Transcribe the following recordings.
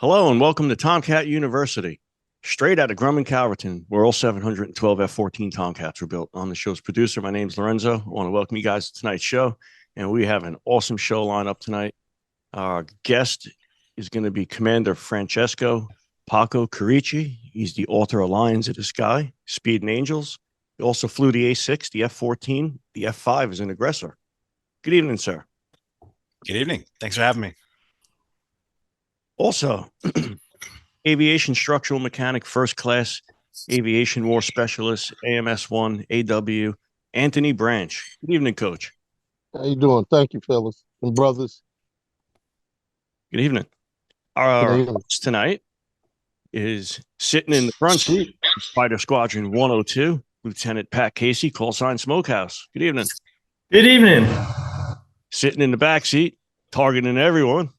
Hello and welcome to Tomcat University, straight out of Grumman, Calverton, where all 712 F-14 Tomcats were built. I'm the show's producer. My name's Lorenzo. I want to welcome you guys to tonight's show, and we have an awesome show lined up tonight. Our guest is going to be Commander Franseco PACO Kirichi. He's the author of Lions of the Sky, Speed and Angels. He also flew the A-6, the F-14, the F-5 as an aggressor. Good evening, sir. Good evening. Thanks for having me. Also, aviation structural mechanic, first class aviation war specialist, AMS1, AW, Anthony Branch. Good evening, Coach. How you doing? Thank you, fellas and brothers. Good evening. Our host tonight is sitting in the front seat, Fighter Squadron 102, Lieutenant Pat Casey, call sign Smokehouse. Good evening. Good evening. Sitting in the back seat, targeting everyone,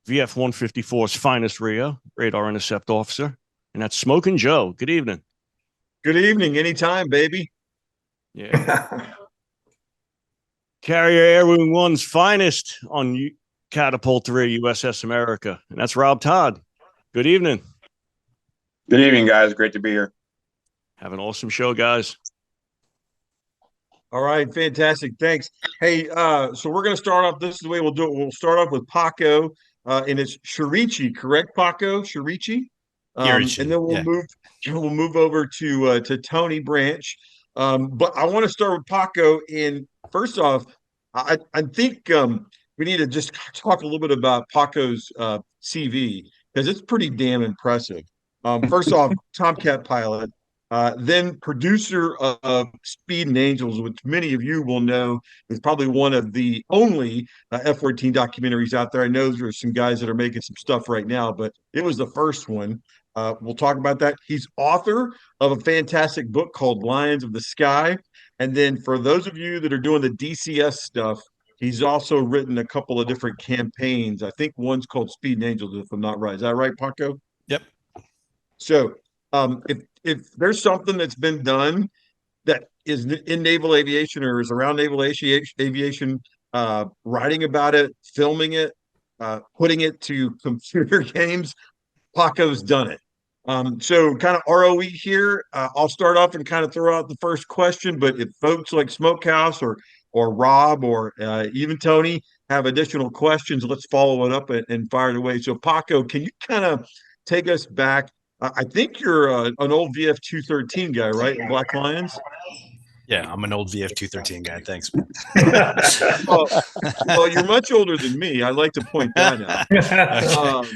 VF-154's finest Rio, radar intercept officer, and that's Smoking Joe. Good evening. Good evening. Anytime, baby. Yeah. Carrier Air Wing 1's finest on Catapult 3, USS America, and that's Rob Todd. Good evening. Good evening, guys. Great to be here. Have an awesome show, guys. All right, fantastic. Thanks. Hey, so we're going to start off. This is the way we'll do it. We'll start off with PACO, and it's Kirichi, correct? PACO, Kirichi, and then we'll move over to Tony Branch. But I want to start with PACO. And first off, I think we need to just talk a little bit about PACO's CV because it's pretty damn impressive. First off, Tomcat pilot. Then producer of Speed and Angels, which many of you will know is probably one of the only F-14 documentaries out there. I know there's some guys that are making some stuff right now, but it was the first one. We'll talk about that. He's author of a fantastic book called Lions of the Sky. And then for those of you that are doing the DCS stuff, he's also written a couple of different campaigns. I think one's called Speed and Angels, if I'm not right. Is that right, Paco? Yep. So if there's something that's been done that is in naval aviation or is around naval aviation, writing about it, filming it, putting it to computer games, Paco's done it. So kind of ROE here. I'll start off and kind of throw out the first question, but if folks like Smokehouse or Rob or even Tony have additional questions, let's follow it up and fire it away. So Paco, can you kind of take us back? I think you're an old VF-213 guy, right? Black Lions? Yeah, I'm an old VF-213 guy. Thanks. well, you're much older than me. I like to point that out.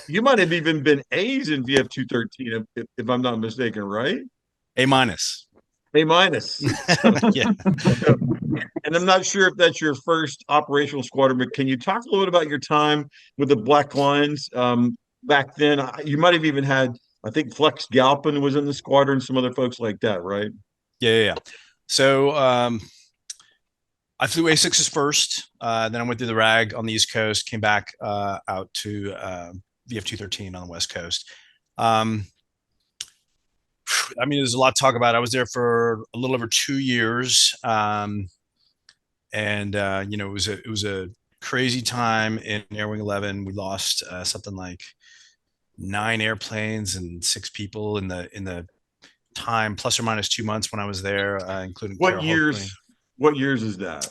You might have even been A's in VF-213, if I'm not mistaken, right? A minus. A minus. Yeah. And I'm not sure if that's your first operational squadron, but can you talk a little bit about your time with the Black Lions? Back then, you might have even had, I think Flex Galpin was in the squadron, some other folks like that, right? Yeah. So I flew A6s first. Then I went through the RAG on the East Coast, came back out to VF-213 on the West Coast. I mean, there's a lot to talk about. I was there for a little over 2 years. It was a crazy time in Air Wing 11. We lost something like 9 airplanes and 6 people in the time plus or minus 2 months when I was there, including what years is that?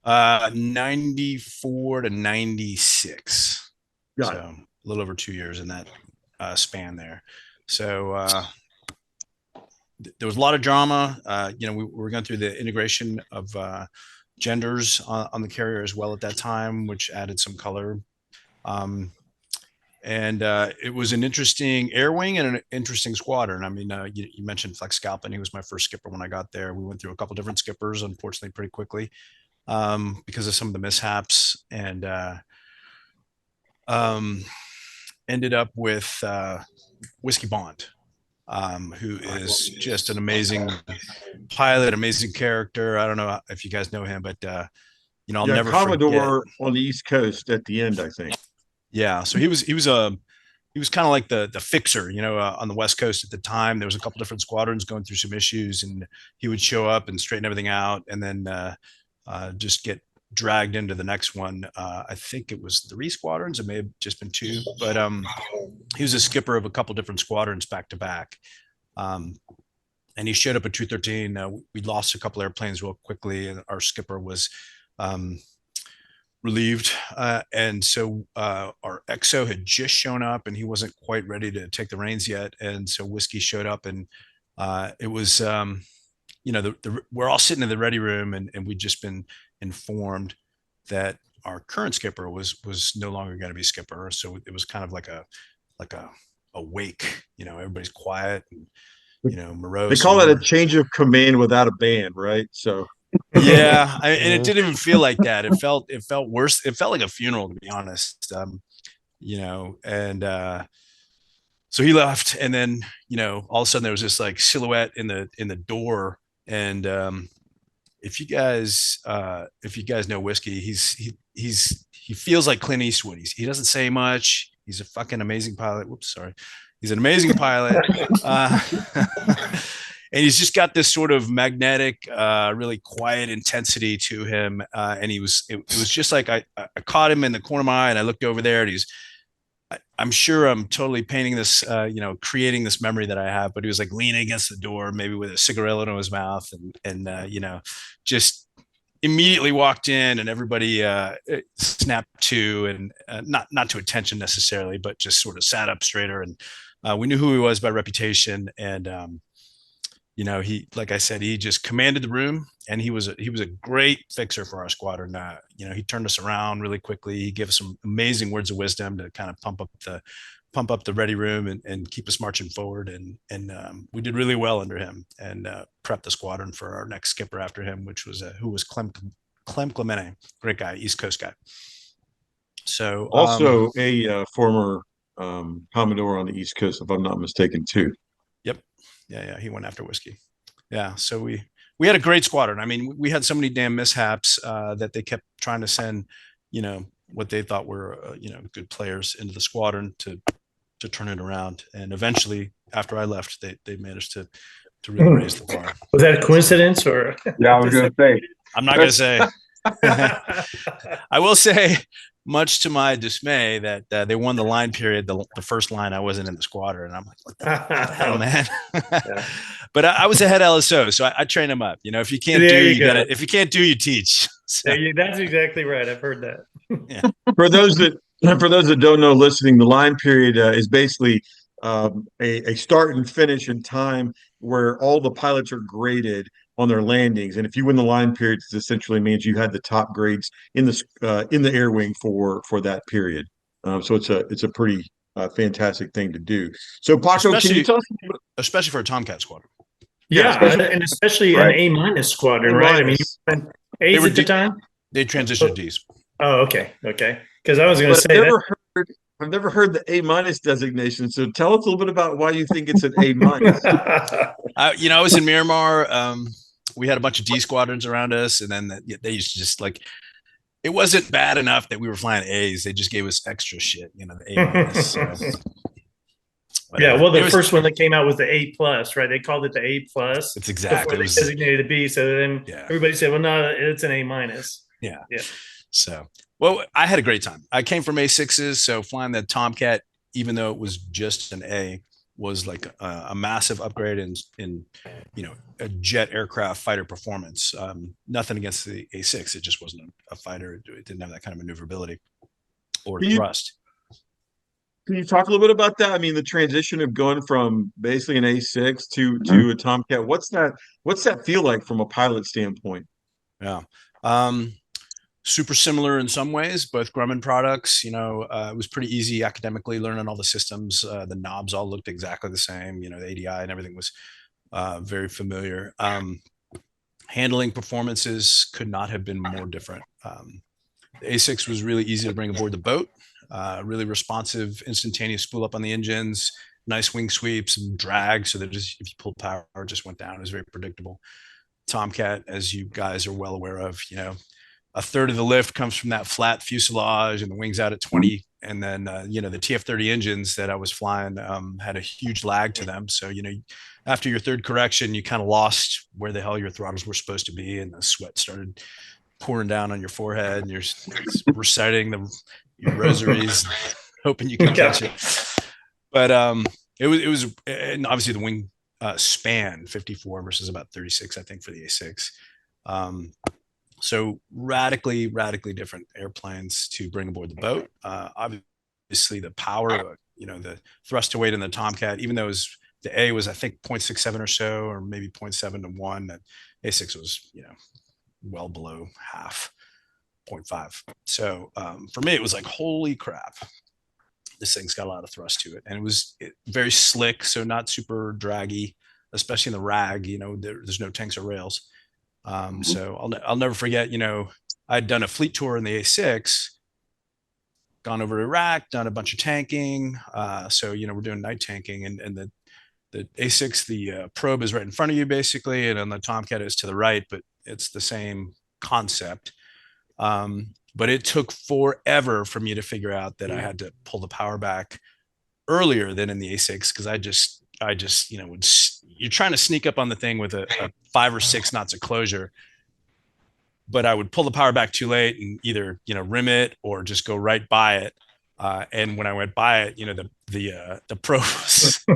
94 to 96. Got so it. A little over 2 years in that span there. So there was a lot of drama. We were going through the integration of genders on the carrier as well at that time, which added some color. It was an interesting air wing and an interesting squadron. I mean, you mentioned Flex Scalpin. He was my first skipper when I got there. We went through a couple different skippers, unfortunately, pretty quickly because of some of the mishaps, and ended up with Whiskey Bond, who is just an amazing pilot, amazing character. I don't know if you guys know him, but I'll never Commodore forget. On the East Coast at the end, I think. Yeah, so he was kind of like the fixer, on the West Coast at the time. There was a couple different squadrons going through some issues, and he would show up and straighten everything out, and then just get dragged into the next one. I think it was 3 squadrons. It may have just been 2, but he was a skipper of a couple different squadrons back to back. And he showed up at 213. We lost a couple airplanes real quickly, and our skipper was relieved. And so our XO had just shown up, and he wasn't quite ready to take the reins yet. And so Whiskey showed up, and it was, we're all sitting in the ready room, and we'd just been informed that our current skipper was no longer going to be skipper. So it was kind of like a wake. Everybody's quiet and morose. They call it a change of command without a band, right? So yeah, and it didn't even feel like that. It felt worse. It felt like a funeral, to be honest. So he left, and then all of a sudden there was this like silhouette in the door. And if you guys know Whiskey, he feels like Clint Eastwood. He doesn't say much. He's a fucking amazing pilot. Whoops, sorry. He's an amazing pilot. And he's just got this sort of magnetic, really quiet intensity to him. And it was just like I caught him in the corner of my eye, and I looked over there, and I'm sure I'm totally painting this, creating this memory that I have, but he was like leaning against the door, maybe with a cigarette in his mouth, and just immediately walked in, and everybody snapped to, and not to attention necessarily, but just sort of sat up straighter. And we knew who he was by reputation. And he, like I said, he just commanded the room, and he was a great fixer for our squadron. He turned us around really quickly. He gave us some amazing words of wisdom to kind of pump up the ready room and keep us marching forward. And we did really well under him, and prepped the squadron for our next skipper after him, which was who was Clem Clemente, great guy, East Coast guy. So also a former Commodore on the East Coast, if I'm not mistaken, too. Yep. Yeah. He went after Whiskey. Yeah. So we had a great squadron. I mean, we had so many damn mishaps that they kept trying to send, what they thought were, good players into the squadron to turn it around. And eventually, after I left, they managed to really raise the bar. Was that a coincidence, or? Yeah, I was going to say. I'm not going to say. I will say, much to my dismay, that they won the line period. The first line, I wasn't in the squadron, and I'm like, what the hell, man? Yeah. But I was a head LSO, so I train them up. If you can't if you can't do, you teach. So. That's exactly right. I've heard that. Yeah. For those that don't know, listening, the line period is basically a start and finish in time where all the pilots are graded on their landings, and if you win the line period, it essentially means you had the top grades in the air wing for that period. So it's a pretty fantastic thing to do. So PACO, can you tell us, especially for a Tomcat squadron? Yeah, and especially right. An A- squadron, right? I mean, A's at the time. They transitioned to D's. Oh, okay. Because I was going to say I've never heard the A- designation. So tell us a little bit about why you think it's an A-. I was in Miramar. We had a bunch of D squadrons around us, and then they used to just like, it wasn't bad enough that we were flying A's. They just gave us extra shit, the A-. So. Yeah, well, the first one that came out was the A+, right? They called it the A+. It's exactly. Before they designated a B, so then everybody said, well, no, it's an A-. Yeah. So, well, I had a great time. I came from A6s, so flying the Tomcat, even though it was just an A, was like a massive upgrade in a jet aircraft fighter performance. Nothing against the A6, it just wasn't a fighter. It didn't have that kind of maneuverability or thrust. Can you talk a little bit about that? I mean, the transition of going from basically an A6 to a Tomcat. What's that feel like from a pilot standpoint? Yeah. Super similar in some ways, both Grumman products. It was pretty easy academically learning all the systems. The knobs all looked exactly the same. The ADI and everything was very familiar. Handling performances could not have been more different. The A6 was really easy to bring aboard the boat. Really responsive, instantaneous spool up on the engines, nice wing sweeps and drag. So that just, if you pulled power, it just went down. It was very predictable. Tomcat, as you guys are well aware of, a third of the lift comes from that flat fuselage and the wings out at 20. And then, the TF-30 engines that I was flying had a huge lag to them. So, after your third correction, you kind of lost where the hell your throttles were supposed to be. And the sweat started pouring down on your forehead and you're reciting your rosaries, hoping you can catch it. But it was, and obviously the wing span 54 versus about 36, I think, for the A6. So radically different airplanes to bring aboard the boat. Obviously the power, the thrust to weight in the Tomcat, even though the A was, I think, 0.67 or so, or maybe 0.7 to 1, that A6 was, well below half, 0.5. So for me, it was like, holy crap, this thing's got a lot of thrust to it. And it was very slick, so not super draggy, especially in the rag. There's no tanks or rails. So I'll never forget, I'd done a fleet tour in the A6, gone over to Iraq, done a bunch of tanking. So, we're doing night tanking, and the A6, the probe is right in front of you basically. And then the Tomcat is to the right, but it's the same concept. But it took forever for me to figure out that I had to pull the power back earlier than in the A6. Cause I just, you're trying to sneak up on the thing with a 5 or 6 knots of closure, but I would pull the power back too late and either, rim it or just go right by it. And when I went by it, the pro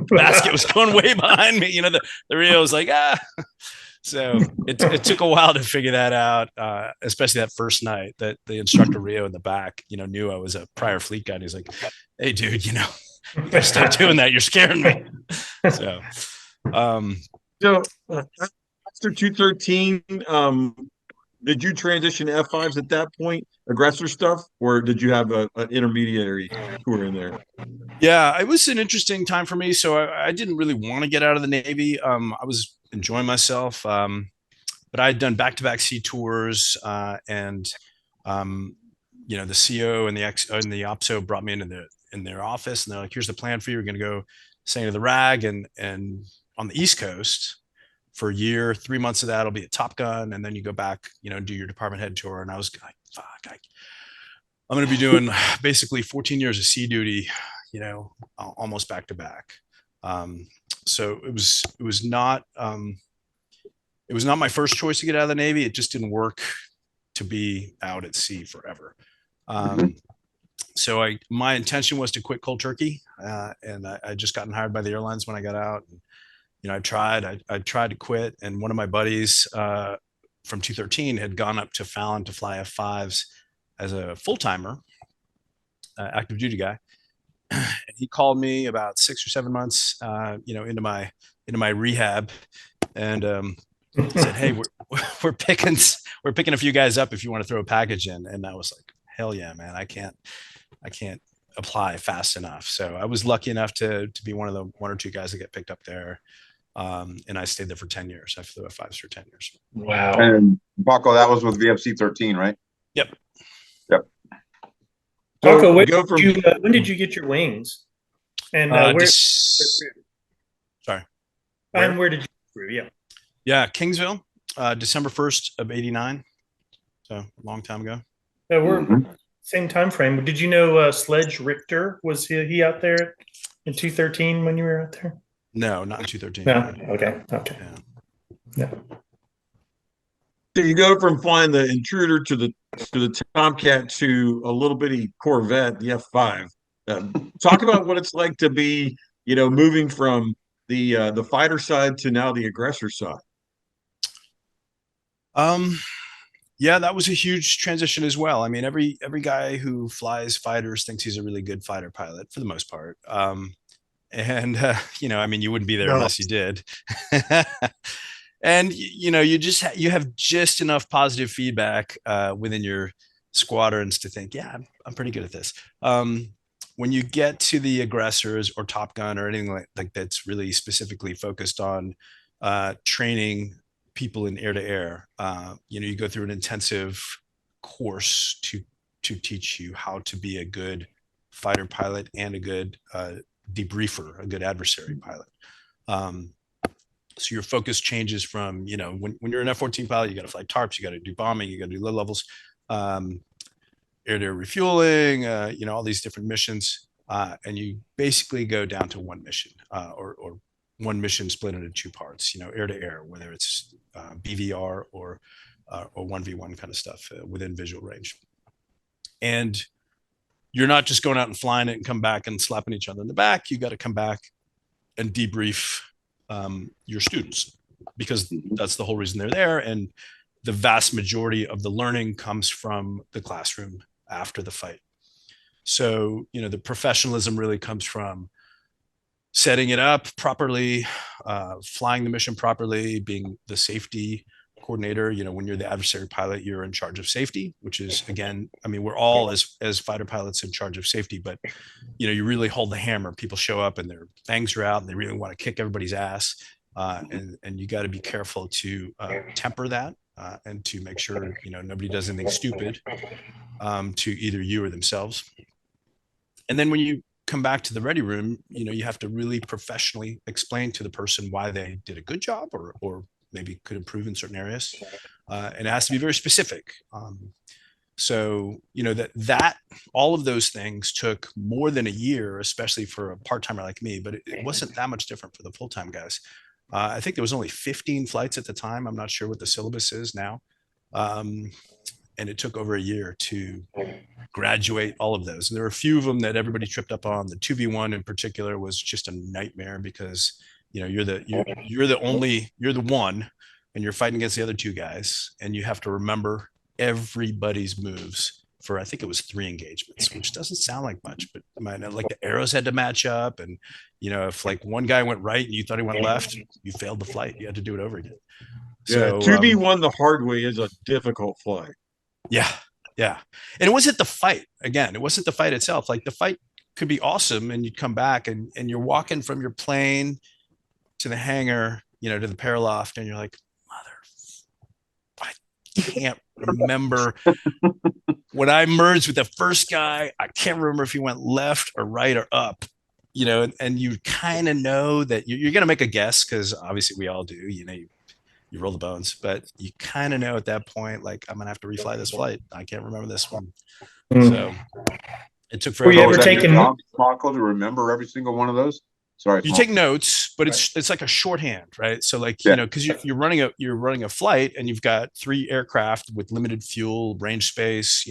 basket was going way behind me. The Rio was like, So it took a while to figure that out, especially that first night. That the instructor Rio in the back, knew I was a prior fleet guy. And he's like, "Hey, dude, you gotta stop doing that. You're scaring me." So, after 213, did you transition to F5s at that point, aggressor stuff, or did you have an intermediary tour in there? Yeah, it was an interesting time for me. So I didn't really want to get out of the Navy. I was enjoying myself, but I had done back-to-back sea tours, and the CO and the OPSO brought me in their office, and they're like, "Here's the plan for you. We're going to go stay to the RAG and on the East Coast for a year. 3 months of that will be a Top Gun, and then you go back, do your department head tour." And I was like, "Fuck, I'm going to be doing basically 14 years of sea duty, almost back to back." So it was not my first choice to get out of the Navy. It just didn't work to be out at sea forever. So my intention was to quit cold turkey, and I just gotten hired by the airlines when I got out. And, I tried to quit, and one of my buddies from 213 had gone up to Fallon to fly F5s as a full timer, active duty guy. And he called me about 6 or 7 months, into my rehab, and said, "Hey, we're picking a few guys up if you want to throw a package in." And I was like, "Hell yeah, man! I can't apply fast enough." So I was lucky enough to be one of the 1 or 2 guys that get picked up there, and I stayed there for 10 years. I flew F5s for 10 years. Wow! And PACO, that was with VF-213, right? Yep. PACO, when did you get your wings? And where? Sorry. And where did you go through? Yeah. Yeah, Kingsville, December 1st of '89. So a long time ago. Yeah, we're same time frame. Did you know Sledge Richter, was he out there in 213 when you were out there? No, not in 213. No. Okay. Yeah. So you go from flying the Intruder to the Tomcat to a little bitty Corvette, the F5. Talk about what it's like to be, moving from the fighter side to now the aggressor side. Yeah, that was a huge transition as well. I mean, every guy who flies fighters thinks he's a really good fighter pilot for the most part. And you wouldn't be there unless you did. And you have just enough positive feedback within your squadrons to think, yeah, I'm pretty good at this. When you get to the aggressors or Top Gun or anything like that's really specifically focused on training people in air-to-air, you go through an intensive course to teach you how to be a good fighter pilot and a good debriefer, a good adversary pilot. So your focus changes from, when you're an F-14 pilot, you got to fly tarps, you got to do bombing, you got to do low levels, air-to-air refueling, all these different missions. And you basically go down to one mission, or one mission split into 2 parts, air-to-air, whether it's BVR or or 1v1 kind of stuff within visual range. And you're not just going out and flying it and come back and slapping each other in the back. You got to come back and debrief your students, because that's the whole reason they're there. And the vast majority of the learning comes from the classroom after the fight. So, the professionalism really comes from setting it up properly, flying the mission properly, being the safety coordinator. When you're the adversary pilot, you're in charge of safety, which is, again, we're all as fighter pilots in charge of safety, but you really hold the hammer. People show up and their fangs are out and they really want to kick everybody's ass. And you got to be careful to temper that and to make sure, nobody does anything stupid to either you or themselves. And then when you come back to the ready room, you have to really professionally explain to the person why they did a good job or maybe could improve in certain areas. And it has to be very specific. So, that all of those things took more than a year, especially for a part-timer like me, but it wasn't that much different for the full-time guys. I think there was only 15 flights at the time. I'm not sure what the syllabus is now. And it took over a year to graduate all of those. And there were a few of them that everybody tripped up on. The 2v1 in particular was just a nightmare because, you're the one and you're fighting against the other two guys, and you have to remember everybody's moves for, I think it was 3 engagements, which doesn't sound like much, but like the arrows had to match up. And, if like one guy went right and you thought he went left, you failed the flight. You had to do it over again. Yeah, So 2v1 the hard way is a difficult flight. Yeah. And it wasn't the fight. Again, it wasn't the fight itself. Like, the fight could be awesome and you'd come back and you're walking from your plane to the hangar, to the paraloft, and you're like, I can't remember when I merged with the first guy. I can't remember if he went left or right or up, and you kind of know that you're going to make a guess, because obviously we all do, you roll the bones, but you kind of know at that point, like, I'm going to have to refly this flight. I can't remember this one. So it took forever. Were you ever taking Michael, to remember every single one of those? Sorry. You take notes, but it's like a shorthand, right? So like, because you're running a flight and you've got 3 aircraft with limited fuel, range space,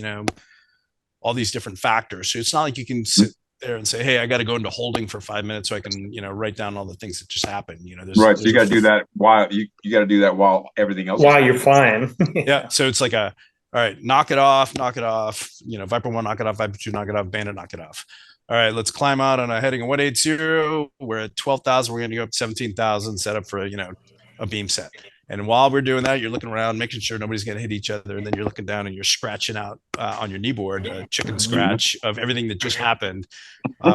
all these different factors. So it's not like you can sit there and say, hey, I got to go into holding for 5 minutes so I can, write down all the things that just happened. So you got to do that while everything else. While you're flying. Yeah. So it's like all right, knock it off. Viper 1, knock it off. Viper 2, knock it off. Bandit, knock it off. All right, let's climb out on a heading of 180. We're at 12,000. We're going to go up to 17,000, set up for, a beam set. And while we're doing that, you're looking around, making sure nobody's going to hit each other. And then you're looking down and you're scratching out on your kneeboard, a chicken scratch of everything that just happened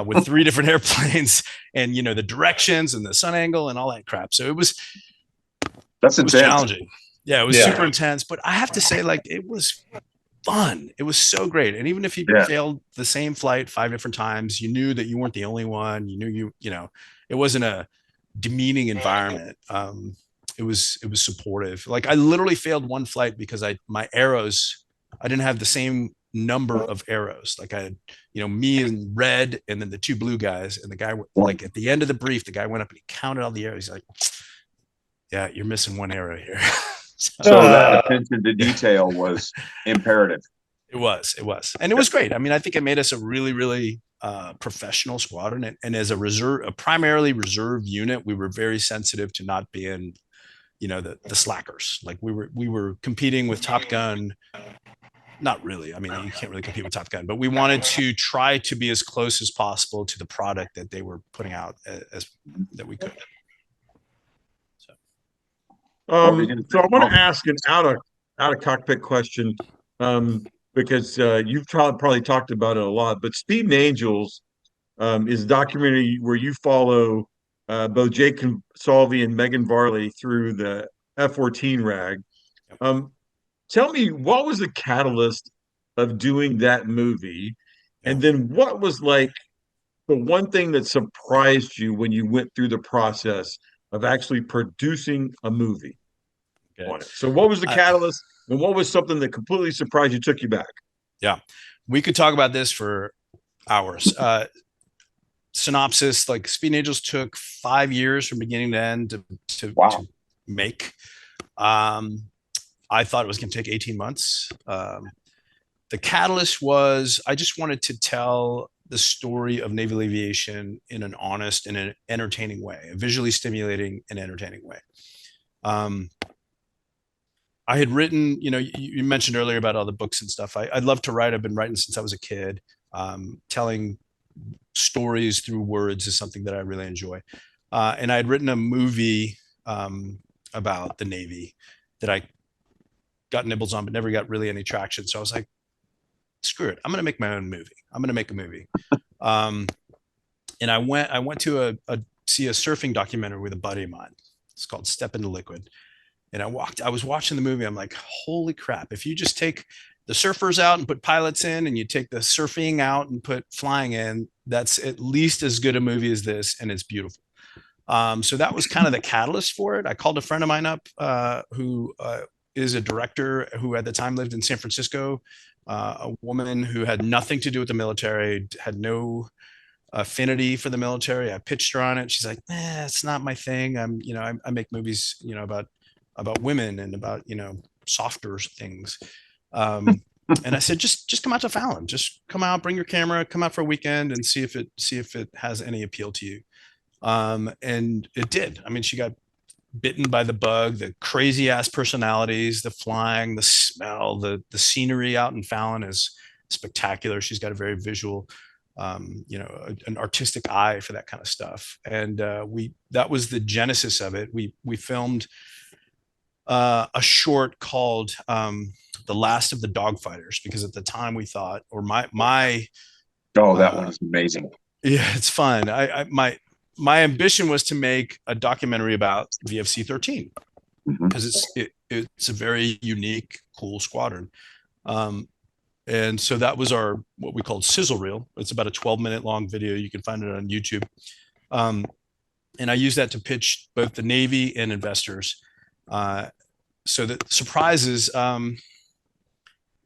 with 3 different airplanes and, the directions and the sun angle and all that crap. So it was challenging. Yeah, it was super intense. But I have to say, like, it was fun. It was so great. And even if you failed the same flight 5 different times, you knew that you weren't the only one. You knew it wasn't a demeaning environment. It was supportive. Like, I literally failed one flight because my arrows, I didn't have the same number of arrows. Like, I had, me in red and then the 2 blue guys, and the guy, like, at the end of the brief, the guy went up and he counted all the arrows. He's like, yeah, you're missing 1 arrow here. So that attention to detail was imperative. It was. And it was great. I think it made us a really, really professional squadron. And as a primarily reserve unit, we were very sensitive to not being, the slackers. Like, we were competing with Top Gun. Not really. You can't really compete with Top Gun, but we wanted to try to be as close as possible to the product that they were putting out as that we could. So I want to ask an out of cockpit question, because you've probably talked about it a lot. But Speed and Angels is a documentary where you follow both Jake Consalvi and Megan Varley through the F-14 rag. Tell me, what was the catalyst of doing that movie, and then what was like the one thing that surprised you when you went through the process of actually producing a movie on it? So what was the catalyst, and what was something that completely surprised you, took you back? Yeah, we could talk about this for hours. Synopsis, like, Speed and Angels took 5 years from beginning to end to make. I thought it was going to take 18 months. The catalyst was I just wanted to tell the story of naval aviation in an honest and an entertaining way, a visually stimulating and entertaining way. I had written, you mentioned earlier about all the books and stuff. I'd love to write. I've been writing since I was a kid. Telling stories through words is something that I really enjoy. And I had written a movie about the Navy that I got nibbles on, but never got really any traction. So I was like, screw it. I'm going to make my own movie. I'm going to make a movie. And I went to see a surfing documentary with a buddy of mine. It's called Step into Liquid. And I was watching the movie. I'm like, holy crap. If you just take the surfers out and put pilots in, and you take the surfing out and put flying in, that's at least as good a movie as this. And it's beautiful. So that was kind of the catalyst for it. I called a friend of mine up who is a director who at the time lived in San Francisco, a woman who had nothing to do with the military, had no affinity for the military. I pitched her on it. She's like, it's not my thing. I make movies, about women and about, softer things. And I said, just come out to Fallon, just come out, bring your camera, come out for a weekend and see if it has any appeal to you. And it did. I mean, she got bitten by the bug, the crazy ass personalities, the flying, the smell, the scenery out in Fallon is spectacular. She's got a very visual, an artistic eye for that kind of stuff. And that was the genesis of it. We filmed a short called The Last of the Dogfighters, because at the time we thought, or that one is amazing. Yeah, it's fun. My ambition was to make a documentary about VF-213 because it's a very unique, cool squadron. And so that was what we called sizzle reel. It's about a 12-minute long video. You can find it on YouTube. And I use that to pitch both the Navy and investors. So the surprise is the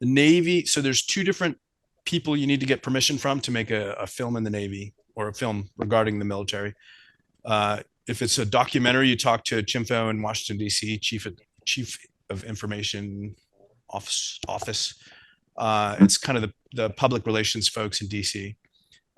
Navy. So there's two different people you need to get permission from to make a film in the Navy or a film regarding the military. If it's a documentary, you talk to Chimfo in Washington, D.C., chief of information office. It's kind of the public relations folks in D.C.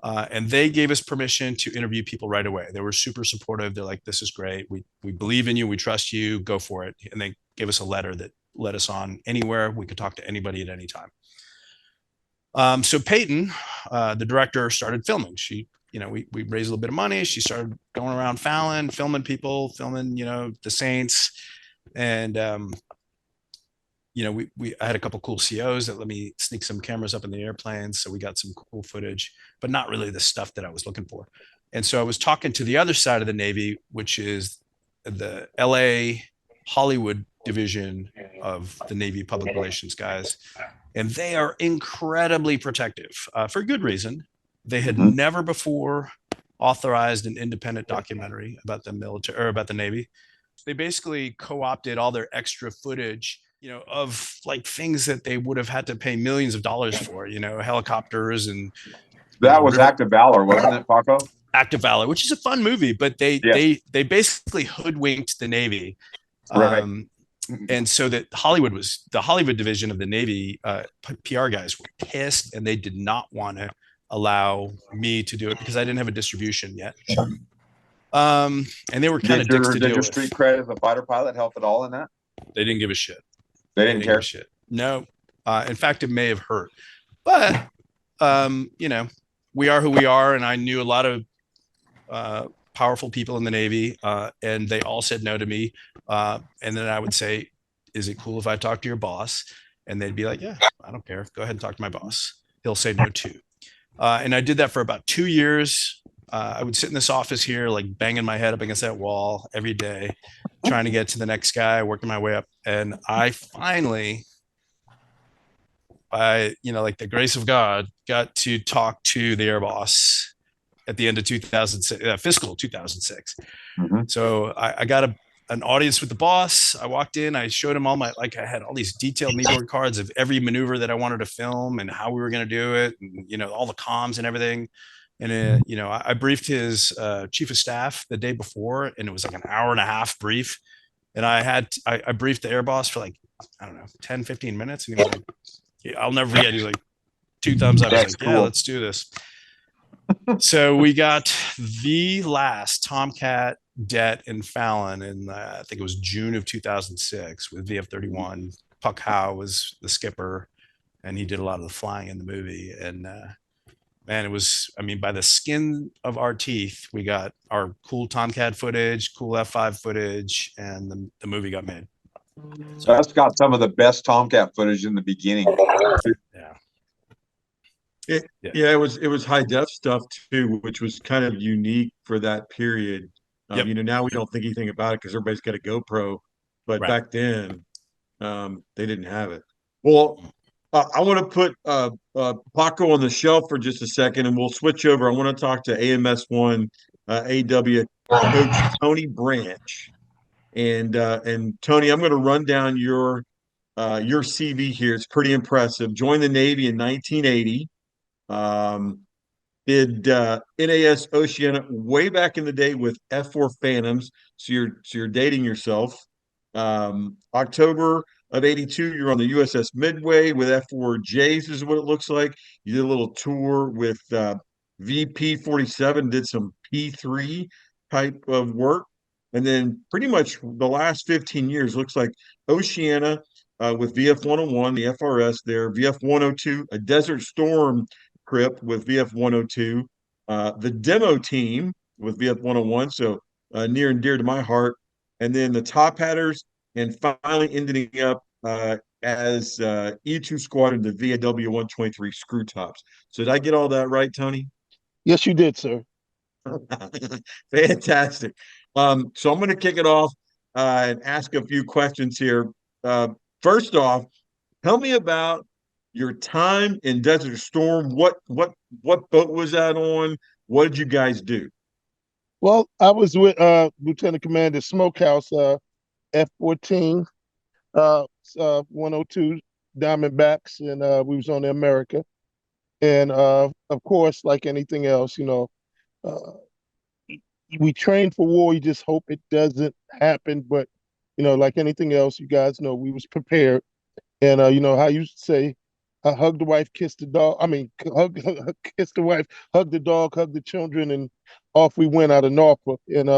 And they gave us permission to interview people right away. They were super supportive. They're like, this is great. We believe in you. We trust you. Go for it. And they gave us a letter that let us on anywhere. We could talk to anybody at any time. So Peyton, the director, started filming. She, we raised a little bit of money. She started going around Fallon, filming people, filming, the Saints. And, I had a couple cool COs that let me sneak some cameras up in the airplanes. So we got some cool footage, but not really the stuff that I was looking for. And so I was talking to the other side of the Navy, which is the LA Hollywood division of the Navy public relations guys. And they are incredibly protective for good reason. They had never before authorized an independent documentary about the military or about the Navy. They basically co-opted all their extra footage, of like things that they would have had to pay millions of dollars for, helicopters and. That was Act of Valor, wasn't it, Paco? Act of Valor, which is a fun movie, but they basically hoodwinked the Navy. Right. And so that the Hollywood division of the Navy PR guys were pissed, and they did not want to allow me to do it because I didn't have a distribution yet. And they were kind of dicks to deal with. Did your street cred as a fighter pilot help at all in that? They didn't give a shit. They didn't care. Give a shit. No. In fact, it may have hurt. But we are who we are, and I knew a lot of powerful people in the Navy, and they all said no to me. And then I would say, is it cool if I talk to your boss? And they'd be like, yeah, I don't care. Go ahead and talk to my boss. He'll say no too. And I did that for about 2 years. I would sit in this office here, like banging my head up against that wall every day, trying to get to the next guy, working my way up. And I finally, by, like the grace of God, got to talk to the air boss at the end of 2006, fiscal 2006. So I got an audience with the boss. I walked in, I showed him I had all these detailed kneeboard cards of every maneuver that I wanted to film and how we were going to do it. And, all the comms and everything. And, I briefed his chief of staff the day before, and it was like an hour and a half brief. And I briefed the air boss for like I don't know, 10, 15 minutes. And he was like, yeah, I'll never forget. He was like, 2 thumbs up. I was like, yeah, let's do this. So we got the last Tomcat, Det, and Fallon in, I think it was June of 2006 with VF-31. Puck Howe was the skipper, and he did a lot of the flying in the movie. And man, it was, I mean, by the skin of our teeth, we got our cool Tomcat footage, cool F5 footage, and the movie got made. So that's got some of the best Tomcat footage in the beginning. Yeah. Yeah, it was high def stuff too, which was kind of unique for that period. Yep. You know, now we don't think anything about it because everybody's got a GoPro, but back then, they didn't have it. Well, I want to put PACO on the shelf for just a second, and we'll switch over. I want to talk to AMS1 AW coach Tony Branch, and Tony, I'm going to run down your CV here. It's pretty impressive. Joined the Navy in 1980. Did NAS Oceania way back in the day with F4 Phantoms. So you're dating yourself. October of 82, you're on the USS Midway with F4Js is what it looks like. You did a little tour with VP-47, did some P3 type of work. And then pretty much the last 15 years looks like Oceania with VF-101, the FRS there, VF-102, a Desert Storm trip with VF-102, the demo team with VF-101, so near and dear to my heart, and then the Top Hatters, and finally ending up as E2 Squadron, the VAW-123 Screw Tops. So did I get all that right, Tony? Yes, you did, sir. Fantastic. So I'm going to kick it off and ask a few questions here. First off, tell me about your time in Desert Storm. What boat was that on? What did you guys do? Well, I was with Lieutenant Commander Smokehouse, F-14, 102 Diamondbacks, and we was on the America. And of course, like anything else, we train for war. You just hope it doesn't happen. But like anything else, you guys know we was prepared. And how you say, hug the wife, kiss the dog. I mean, kiss the wife, hug the dog, hug the children, and off we went out of Norfolk. And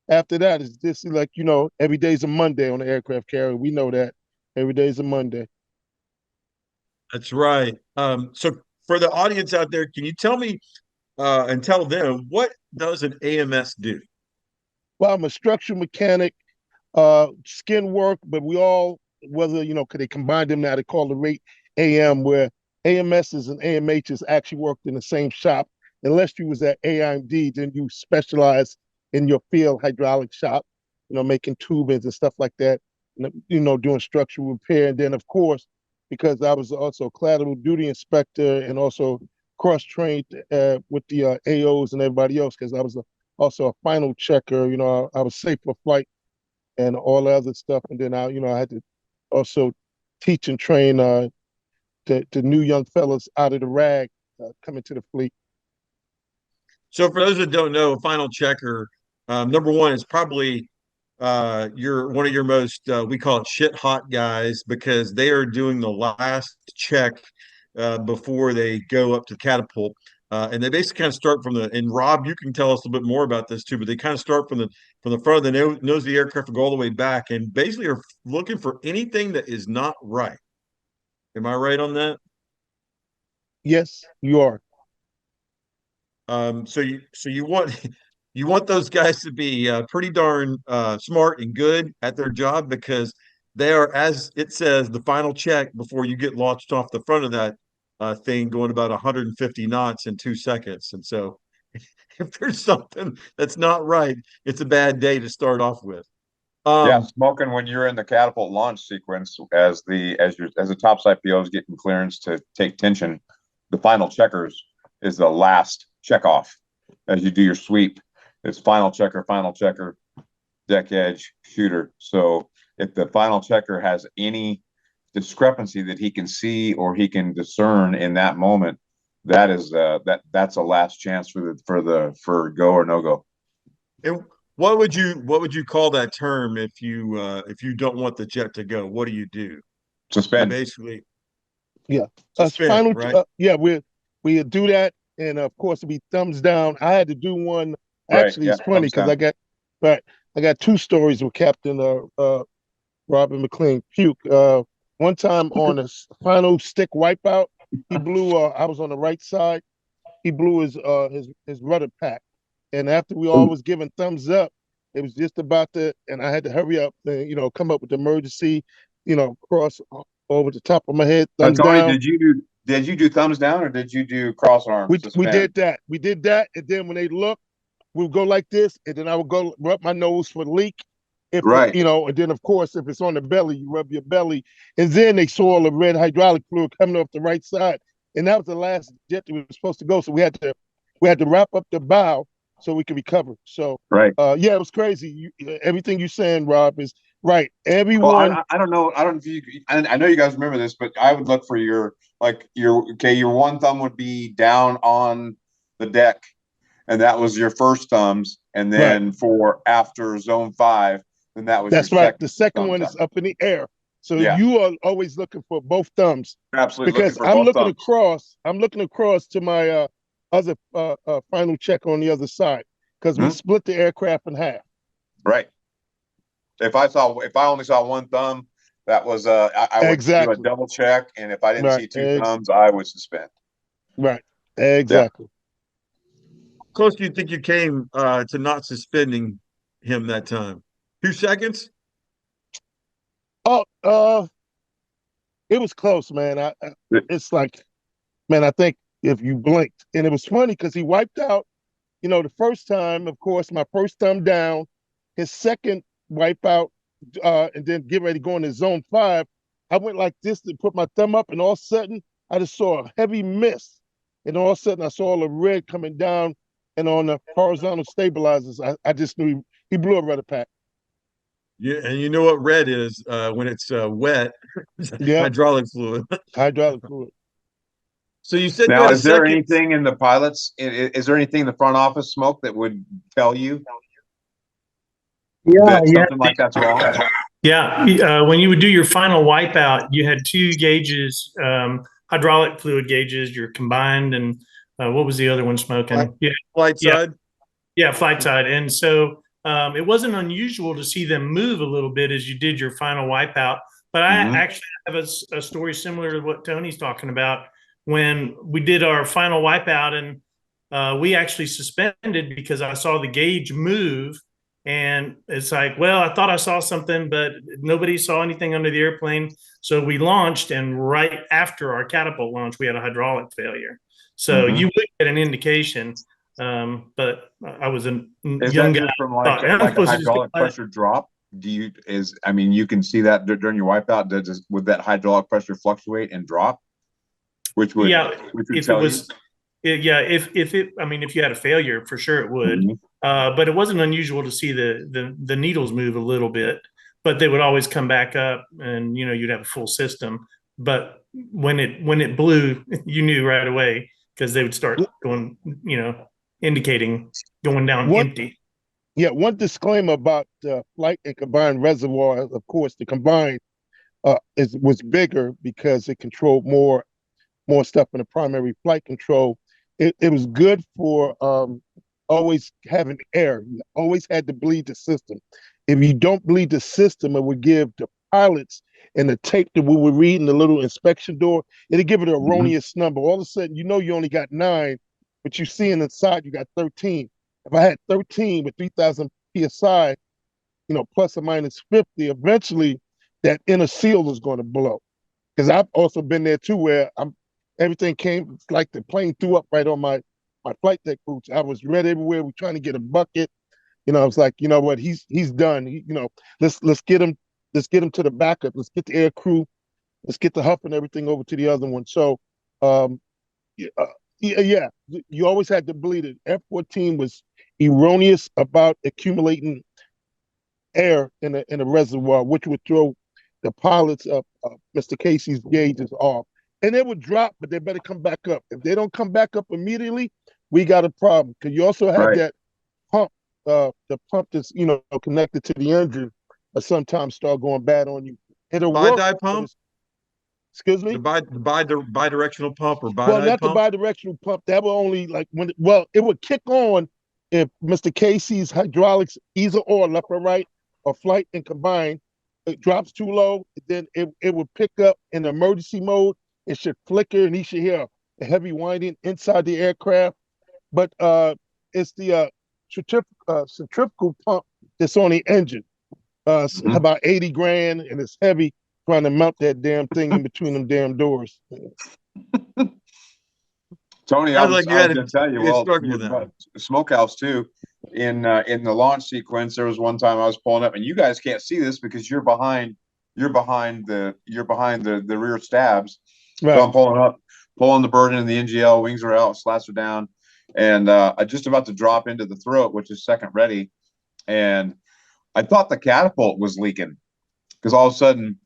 after that, it's just like every day's a Monday on the aircraft carrier. We know that every day's a Monday. That's right. So for the audience out there, can you tell me and tell them what does an AMS do? Well, I'm a structural mechanic, skin work, but we all, whether could they combine them now? They call the rate AM, where AMSs and AMHs actually worked in the same shop. Unless you was at AIMD, then you specialize in your field hydraulic shop, making tubings and stuff like that, doing structural repair. And then, of course, because I was also a collateral duty inspector and also cross-trained with the AOs and everybody else, because I was also a final checker. I was safe for flight and all the other stuff. And then I had to also teach and train the new young fellas out of the RAG coming to the fleet. So for those that don't know, a final checker, number one, is probably you're one of your most we call it shit hot guys, because they are doing the last check before they go up to catapult. And they basically kind of start from and Rob, you can tell us a little bit more about this too, but they kind of start from the front of the nose of the aircraft and go all the way back, and basically are looking for anything that is not right. Am I right on that? Yes, you are. So you want you want those guys to be pretty darn smart and good at their job, because they are, as it says, the final check before you get launched off the front of that thing, going about 150 knots in 2 seconds. And so, if there's something that's not right, it's a bad day to start off with. Yeah, smoking when you're in the catapult launch sequence as the topside PO is getting clearance to take tension, the final checkers is the last check off as you do your sweep. It's final checker, deck edge, shooter. So if the final checker has any discrepancy that he can see or he can discern in that moment, that's a last chance for go or no go. And What would you call that term if you don't want the jet to go? What do you do? Suspend. Basically, Yeah. suspend, right? Yeah, we do that, and of course it'd be thumbs down. I had to do one. Right, Actually, yeah, it's funny thumbs because down. I got two stories with Captain Robin McLean Puke. One time on a final stick wipeout, he blew. I was on the right side. He blew his rudder pack, and after we all was giving thumbs up, it was just about to, and I had to hurry up and come up with the emergency, cross over the top of my head, thumbs Tony, down. did you do thumbs down or did you do cross arm? We did that. We did that, and then when they looked, we would go like this, and then I would go rub my nose for the leak. If Right. and then of course if it's on the belly, you rub your belly, and then they saw all the red hydraulic fluid coming off the right side, and that was the last jet that we were supposed to go. So we had to wrap up the bow so we could recover. So Right. Yeah, it was crazy. Everything you're saying, Rob, is right. Well, Everyone. I don't know. I don't know if you. I know you guys remember this, but I would look for your one thumb would be down on the deck, and that was your first thumbs, and then for after zone 5, then that was That's your right. second. The second one is up in the air. So you are always looking for both thumbs. Absolutely, because looking for both thumbs. I'm looking across to my other final check on the other side because we split the aircraft in half. Right. If I only saw one thumb, that was I would do a double check, and if I didn't see two thumbs, I would suspend. Right. Exactly. How close do you think you came to not suspending him that time? 2 seconds? Oh, it was close, man. It's like, man, I think if you blinked, and it was funny because he wiped out, the first time, of course, my first thumb down, his second wipeout, and then get ready to go into zone 5. I went like this to put my thumb up, and all of a sudden, I just saw a heavy mist, and all of a sudden, I saw all the red coming down, and on the horizontal stabilizers, I just knew he blew a rudder pack. Yeah, and you know what red is when it's wet? Yeah, hydraulic fluid. Hydraulic fluid. So you said now, you had is there anything in the pilots? Is there anything in the front office smoke that would tell you that something like that's wrong? Yeah, when you would do your final wipeout, you had 2 gauges, hydraulic fluid gauges, your combined, and what was the other one smoking? Flight side? Yeah, flight side. And so it wasn't unusual to see them move a little bit as you did your final wipeout. But I actually have a story similar to what Tony's talking about. When we did our final wipeout, and we actually suspended because I saw the gauge move. And it's like, well, I thought I saw something, but nobody saw anything under the airplane. So we launched, and right after our catapult launch, we had a hydraulic failure. So you would get an indication. But I was a young guy. From like a hydraulic pressure drop? You can see that during your wipeout. Would that hydraulic pressure fluctuate and drop? Which would if it was, if you had a failure, for sure it would. But it wasn't unusual to see the needles move a little bit, but they would always come back up, and you'd have a full system. But when it blew, you knew right away because they would start going, indicating going down empty. Yeah, one disclaimer about flight and combined reservoir. Of course, the combined was bigger because it controlled more stuff in the primary flight control. It was good for always having air. You always had to bleed the system. If you don't bleed the system, it would give the pilots and the tape that we would read in the little inspection door, it'd give it an erroneous number. All of a sudden, you only got 9, but you see inside you got 13. If I had 13 with 3,000 PSI, plus or minus 50, eventually that inner seal is going to blow. Because I've also been there too, where everything came like the plane threw up right on my flight deck boots. I was red everywhere. We're trying to get a bucket. I was like, you know what? He's done. Let's get him to the backup. Let's get the air crew. Let's get the Huff and everything over to the other one. So, yeah, you always had to bleed it. F-14 was erroneous about accumulating air in a reservoir, which would throw the pilots of Mr. Casey's gauges off. And they would drop, but they better come back up. If they don't come back up immediately, we got a problem. Because you also had that pump the pump that's connected to the engine sometimes start going bad on you. It'll work. Bi-di pump? Excuse me? The bi-directional pump or Well, not bi-di the pump? bi-directional pump. That will only it would kick on if Mr. Casey's hydraulics either or left or right or flight and combined, it drops too low, then it would pick up in emergency mode. It should flicker and he should hear a heavy whining inside the aircraft. But it's the centrifugal pump that's on the engine. It's about 80 grand and it's heavy trying to mount that damn thing in between them damn doors. Tony, I was going to tell you, Smokehouse too. In the launch sequence, there was one time I was pulling up, and you guys can't see this because you're behind the rear stabs. Right. So I'm pulling the bird into the NGL, wings are out, slats are down, and I just about to drop into the throat, which is second ready, and I thought the catapult was leaking because all of a sudden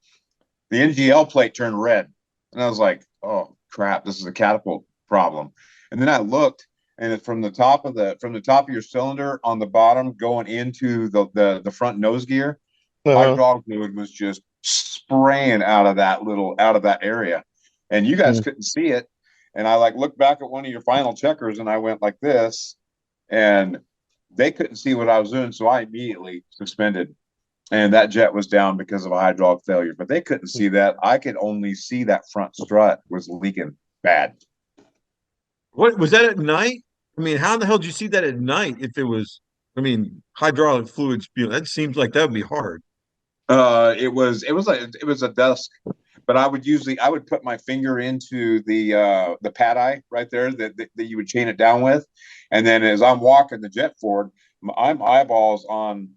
the NGL plate turned red, and I was like, "Oh crap, this is a catapult problem." And then I looked, and it's from the top of your cylinder on the bottom going into the front nose gear, hydraulic fluid was just spraying out of that area, and you guys couldn't see it. And I looked back at one of your final checkers, and I went like this, and they couldn't see what I was doing, so I immediately suspended. And that jet was down because of a hydraulic failure, but they couldn't see that. I could only see that front strut was leaking bad. What was that at night? I mean, how the hell did you see that at night? If it was, hydraulic fluid spewing, that seems like that would be hard. It was a dusk, but I would put my finger into the pad eye right there that you would chain it down with, and then as I'm walking the jet forward, I'm eyeballs on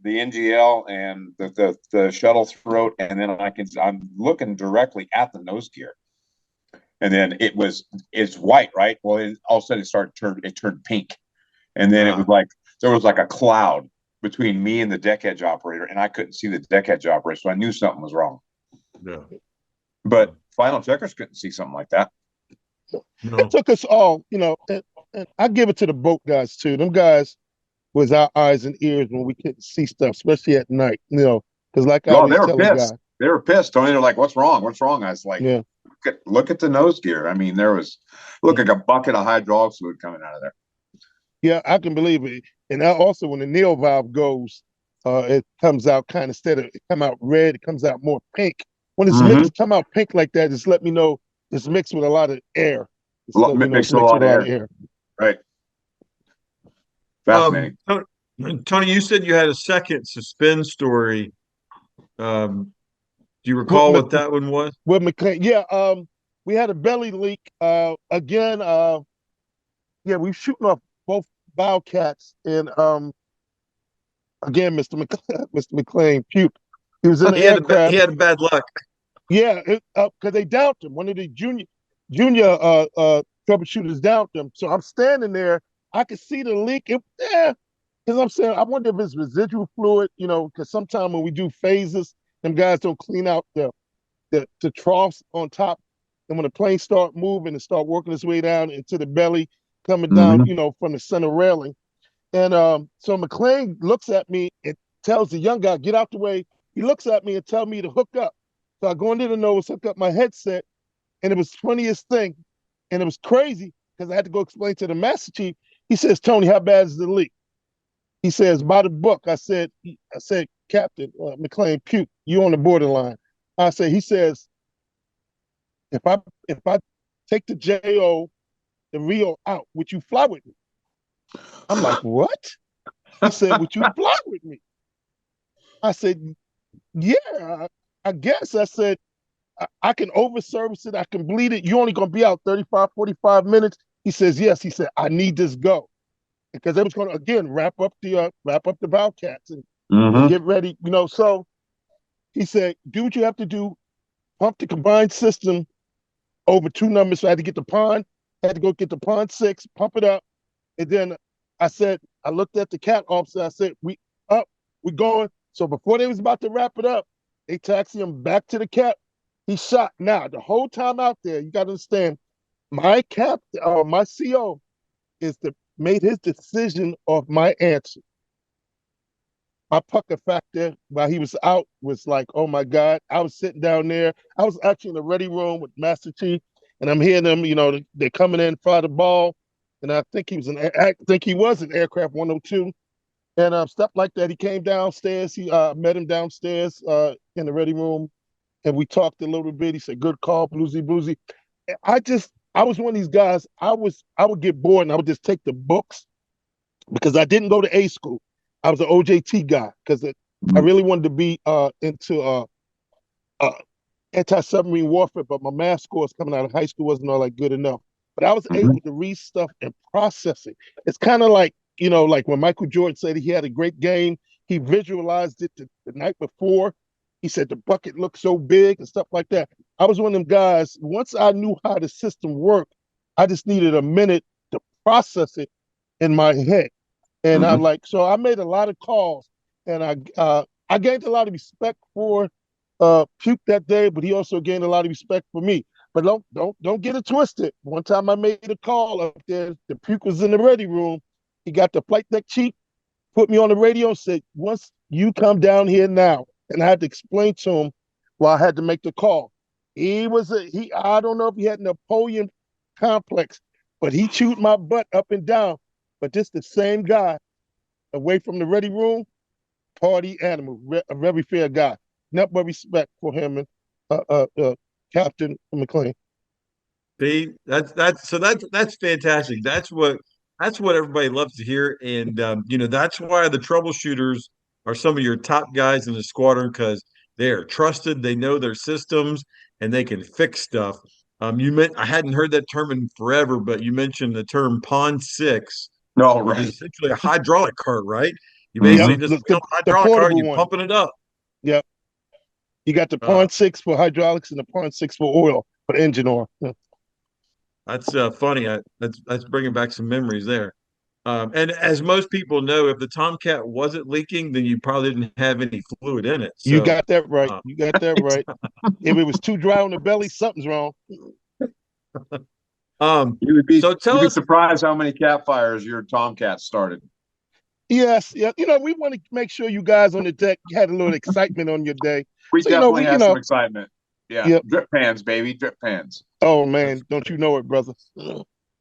the NGL and the shuttle throat, and then I'm looking directly at the nose gear. And then it's white, right? Well, all of a sudden it turned pink. And then it was like, there was like a cloud between me and the deck edge operator, and I couldn't see the deck edge operator. So I knew something was wrong. Yeah. But final checkers couldn't see something like that. No. It took us all, and I give it to the boat guys too. Them guys was our eyes and ears when we couldn't see stuff, especially at night, because like I always tell a guy. They were pissed, Tony. They're like, "What's wrong? What's wrong?" I was like, "Yeah, look at the nose gear. I mean, there was like a bucket of hydraulic fluid coming out of there." Yeah, I can believe it. And also, when the neo valve goes, it comes out kind of instead of it come out red, it comes out more pink. When it's mixed, come out pink like that, just let me know it's mixed with a lot of air. Mixed with a lot of air. Right. Fascinating. Tony, you said you had a second suspend story. Do you recall what that one was? With McLean, yeah. We had a belly leak. Again, we were shooting off both Wildcats, and again, Mr. McLean puked. He was in the aircraft. He had bad luck. Yeah, because they downed him. One of the junior troubleshooters downed him. So I'm standing there. I could see the leak. Because I'm saying, I wonder if it's residual fluid, because sometimes when we do phases, them guys don't clean out the troughs on top. And when the plane start moving and start working its way down into the belly, coming down, from the center railing. And so McLean looks at me and tells the young guy, get out the way. He looks at me and tells me to hook up. So I go into the nose, hook up my headset, and it was the funniest thing. And it was crazy because I had to go explain to the master chief. He says, Tony, how bad is the leak? He says, by the book. I said, Captain McLean puke, you on the borderline. He says, if I take the JO, the Rio out, would you fly with me? I'm like, what? He said, would you fly with me? I said, yeah, I guess. I said, I can over-service it. I can bleed it. You're only going to be out 35, 45 minutes. He says, yes. He said, I need this go. Because they was going to, again, wrap up the Wildcats and get ready. So he said, do what you have to do. Pump the combined system over 2 numbers. So I had to get the pond. I had to go get the pond 6, pump it up. And then I said, I looked at the cat officer. I said, we going. So before they was about to wrap it up, they taxi him back to the cap. He shot. Now, the whole time out there, you got to understand, my CO made his decision off my answer. my pucker factor while he was out was like, oh my God. I was sitting down there. I was actually in the ready room with Master Chief, and I'm hearing them, they're coming in, fly the ball. And I think he was an aircraft 102 and stuff like that. He came downstairs. He met him downstairs in the ready room, and we talked a little bit. He said, "Good call, bluesy." I was one of these guys. I would get bored and I would just take the books because I didn't go to A school. I was an OJT guy because I really wanted to be into anti-submarine warfare, but my math scores coming out of high school wasn't all that good enough. But I was able to read stuff and process it. It's kind of like, like when Michael Jordan said he had a great game, he visualized it the night before. He said the bucket looked so big and stuff like that. I was one of them guys, once I knew how the system worked, I just needed a minute to process it in my head. And so I made a lot of calls, and I gained a lot of respect for Puke that day, but he also gained a lot of respect for me. But don't get it twisted. One time I made a call up there, the Puke was in the ready room. He got the flight deck chief, put me on the radio, said, once you come down here now, and I had to explain to him why I had to make the call. I don't know if he had Napoleon complex, but he chewed my butt up and down. But just the same guy away from the ready room, party animal, a very fair guy. Nothing but respect for him and Captain McLean. See, that's fantastic. That's what everybody loves to hear, and that's why the troubleshooters are some of your top guys in the squadron, because they are trusted. They know their systems and they can fix stuff. I hadn't heard that term in forever, but you mentioned the term Pond 6. No, which right. is essentially a hydraulic cart, right? You basically just the hydraulic cart, you're pumping it up. Yep. You got the Pond 6 for hydraulics and the Pond 6 for oil, for engine oil. Yeah. That's funny. That's bringing back some memories there. And as most people know, if the Tomcat wasn't leaking, then you probably didn't have any fluid in it. So, you got that right. You got that right. If it was too dry on the belly, something's wrong. You'd be surprised how many cat fires your Tomcat started. Yes, yeah. We want to make sure you guys on the deck had a little excitement on your day. We definitely had some excitement. Yeah, yep. Drip pans, baby, drip pans. Oh man, don't you know it, brother?